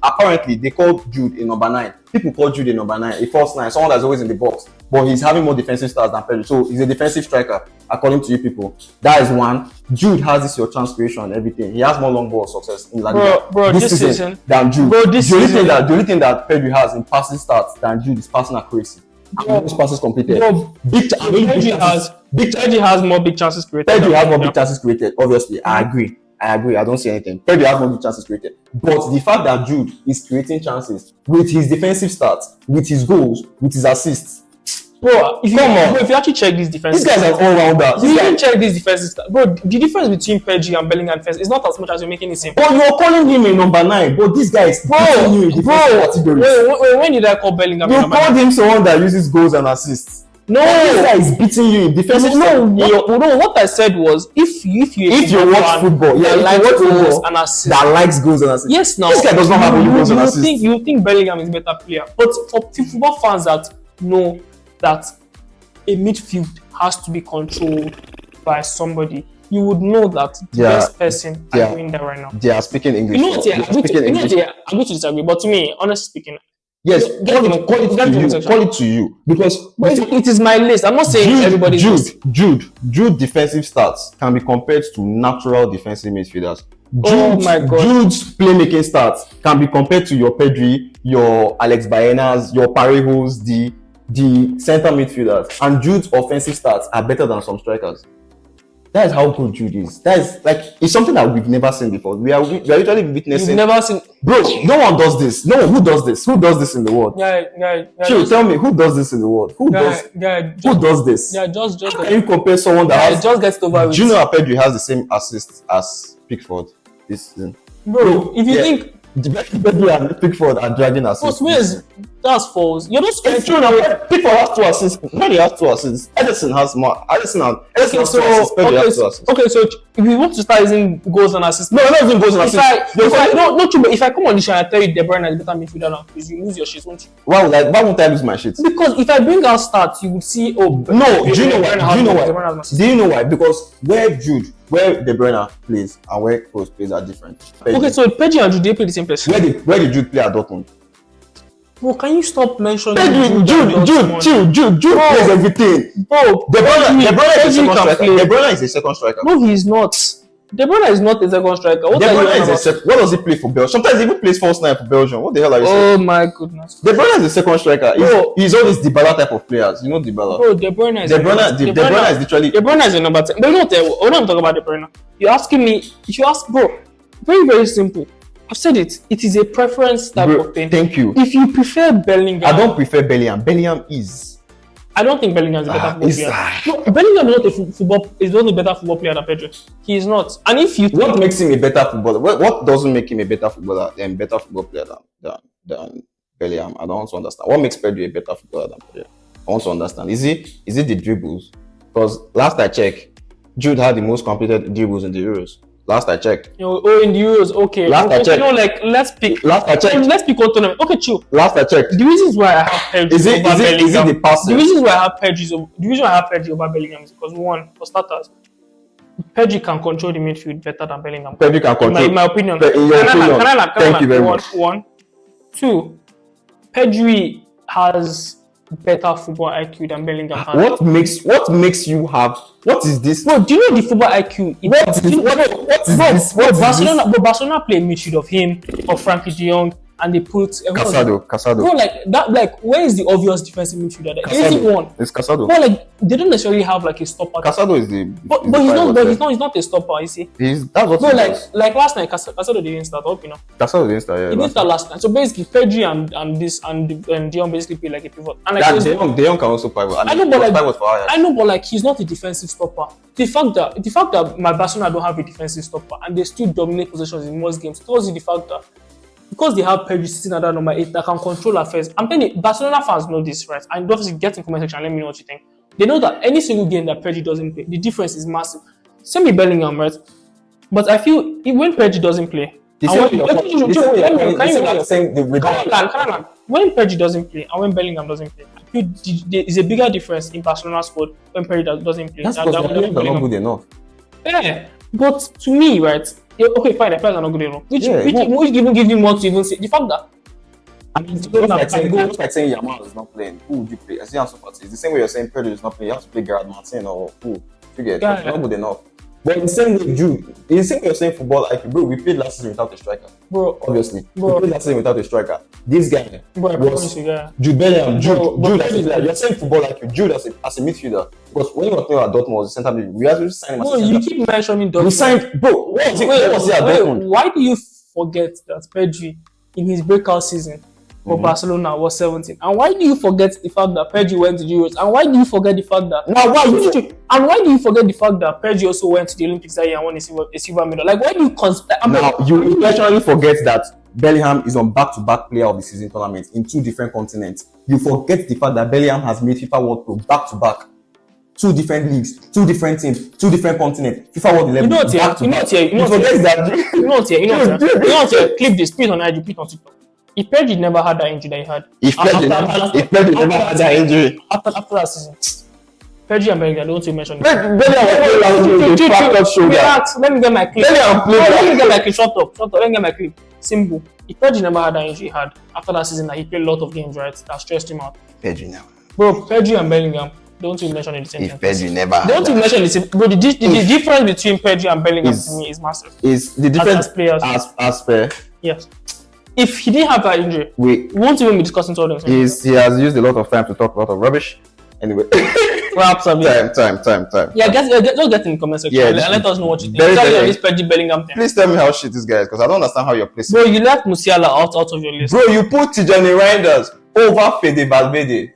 apparently, they called Jude in number 9. people call Jude a number 9, a false 9, someone that's always in the box, but he's having more defensive stats than Pedri. So he's a defensive striker, according to you people. That is one. Jude has this your chance creation and everything. He has more long ball success in La Liga this season than Jude. Bro, the only thing that Pedri has in passing stats than Jude is passing accuracy. Most passes completed. Pedri has more big chances created. Pedri has more big chances created. Obviously, I agree. I don't see anything. Pedri has more big chances created. But the fact that Jude is creating chances with his defensive stats, with his goals, with his assists. Bro, if you actually check this defense, this guy's an all-rounder. If you check this defense, bro, the difference between Pedri and Bellingham defense is not as much as you're making it seem. But you're calling him a number 9, but this guy is beating you in defensive categories. When did I call Bellingham? You called him someone that uses goals and assists. No, this guy is beating you in defensive. No, what I said was if you watch football, that likes goals and assists. Yes, now this guy does not have any goals and assists. You think Bellingham is a better player, but for football fans that know that a midfield has to be controlled by somebody, you would know that the best person is doing that right now. They are speaking English. I'm going to disagree, but to me, honestly speaking, yes, call it to you because it is my list. I'm not saying everybody's list. Jude defensive stats can be compared to natural defensive midfielders. My God. Jude's playmaking stats can be compared to your Pedri, your Alex Baenas, your Parejos, the center midfielders, and Jude's offensive stats are better than some strikers. That is how good Jude is. That is it's something that we've never seen before. We are literally witnessing. You've never seen, bro. No one does this. No one. Who does this? Who does this in the world? Tell me, who does this in the world? Who does this? Yeah, just. How can you compare someone that has? Just gets over. Do you know that Pedri has the same assists as Pickford this season? Bro, if you think Pedri and Pickford are dragging assists. That's false. You're just true now. Pickford has 2 assists. Pedri has 2 assists. Edison has more. Edison has 2 assists. Pedri has 2 assists. Okay, so if we want to start using goals and assists, no, not using goals and assists. Not true. But if I come on this show and I tell you De Bruyne is better midfielder now, because you lose your shit, won't you? Why won't I lose my shit? Because if I bring out stats, you will see. Do you know why? Because where De Bruyne plays and where Kroos plays are different. Okay, so Pedri and Jude, they play the same place. Where did Jude play at Dortmund? Bro, can you stop mentioning Jude plays everything. Bro, De Bruyne is a second striker. No, he's not. De Bruyne is not a second striker. What does he play for Belgium? Sometimes he even plays false 9 for Belgium. What the hell are you saying? Oh my goodness. De Bruyne is a second striker. He's always Dybala type of players. You know Dybala. Bro, De Bruyne is literally. De Bruyne is a number 10. But you know what? When I'm talking about De Bruyne, you're asking me. If you ask, bro, very very simple. I've said it. It is a preference type of thing. Thank you. If you prefer Bellingham, I don't prefer Bellingham. Bellingham is. I don't think Bellingham is a better football player. No, Bellingham is not a better football player than Pedri. He is not. And if you what makes him a better footballer? What doesn't make him a better footballer better football player than Bellingham? I don't want to understand. What makes Pedri a better footballer than Pedri? I want to understand. Is it the dribbles? Because last I checked, Jude had the most completed dribbles in the Euros. Last I checked. In the Euros, okay. I checked. Let's pick. Last I checked. Let's pick one tournament. Okay, chill. Last I checked. The reasons why I have Pedri is it the passing? The reason why I have Pedri over Bellingham is because one, for starters, Pedri can control the midfield better than Bellingham. Pedri can control. In my opinion. Thank you very much. One. Two, Pedri has better football IQ than Bellingham has. What makes you have? What is this? Bro, do you know the football IQ? What is this? Barcelona play a midfield of him, of Frankie de Jong, and they put Casado. Bro, where is the obvious defensive midfielder? There isn't one. It's Casado. Bro, they don't necessarily have a stopper. Casado is the. But he's not a stopper. You see. That's what. Bro, last night, Casado didn't start. I hope you know. Casado didn't start. Yeah, he didn't start last night. So basically, Pedri and De Jong basically play like a pivot. And De Jong can also pivot. I know, but he's not a defensive stopper. The fact that my Barcelona don't have a defensive stopper and they still dominate possessions in most games tells you the fact that because they have Pedri sitting at that number 8 that can control affairs. I'm telling you, Barcelona fans know this, right? And obviously get in comment section and let me know what you think. They know that any single game that Pedri doesn't play, the difference is massive. Same with Bellingham, right? But I feel when Pedri doesn't play, when Pedri doesn't play and when Bellingham doesn't play, I feel there is a bigger difference in Barcelona's squad when Pedri doesn't play. That's because they're not good enough. Yeah, but to me, right? Okay, fine, the players are not good enough. Which even gives you more to even say the fact that I mean, Just like saying Yamal is not playing. Who would you play? I see Ansu Fati. It's the same way you're saying Pedri is not playing. You have to play Gerard Martin or who? You get not good enough. But in the same way, Jude, in the same way you're saying football, like bro, we played last season without a striker. Bro, obviously. Bro. We played last season without a striker. This guy was Jude Bellingham. You're saying football like you. Jude as a midfielder. Because when you were playing at Dortmund was the center mid, we actually signed him as a center. You keep mentioning Dortmund. We signed, bro. What was it at Dortmund? Why do you forget that Pedri in his breakout season for Barcelona was 17? And why do you forget the fact that Pedri went to the Euros? And why do you forget the fact that why do you forget the fact that Pedri also went to the Olympics that year and won a silver medal? Like, why do you you intentionally forget that Bellingham is on back-to-back player of the season tournament in 2 different continents? You forget the fact that Bellingham has made FIFA World Pro back-to-back. 2 different leagues, 2 different teams, 2 different continents. FIFA World 11. Clip this, put on IG, put on TikTok. If Pedri never had that injury that he had, if Pedri never had that injury after that season, Pedri and Bellingham, don't you mention it? Bellingham was playing fractured shoulder. Relax, let me get my clip. Let me get my clip. Shut up. Let me get my clip. Simple. If Pedri never had that injury he had after that season, that he played a lot of games, right? That stressed him out. Pedri never. Bro, Pedri and Bellingham, don't you mention it the same If Pedri never had don't you mention the same. Bro, the difference between Pedri and Bellingham to me is massive. Is the difference as players? As per Yes. If he didn't have that injury, we won't even be discussing all those things. He has used a lot of time to talk a lot of rubbish. Anyway. Time. Yeah, just get in the comment section and let us know what you think. Tell me on this Pedri Bellingham thing. Please tell me how shit this guy is, because I don't understand how you're placing. Bro, you left Musiala out of your list. Bro, you put Reijnders over Fede Valverde.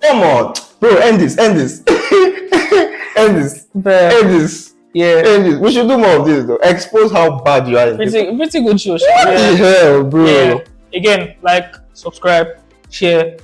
Come on. Bro, end this. Yeah. We should do more of this though. Expose how bad you are. Pretty good show. What the hell, bro? Yeah. Again, like, subscribe, share.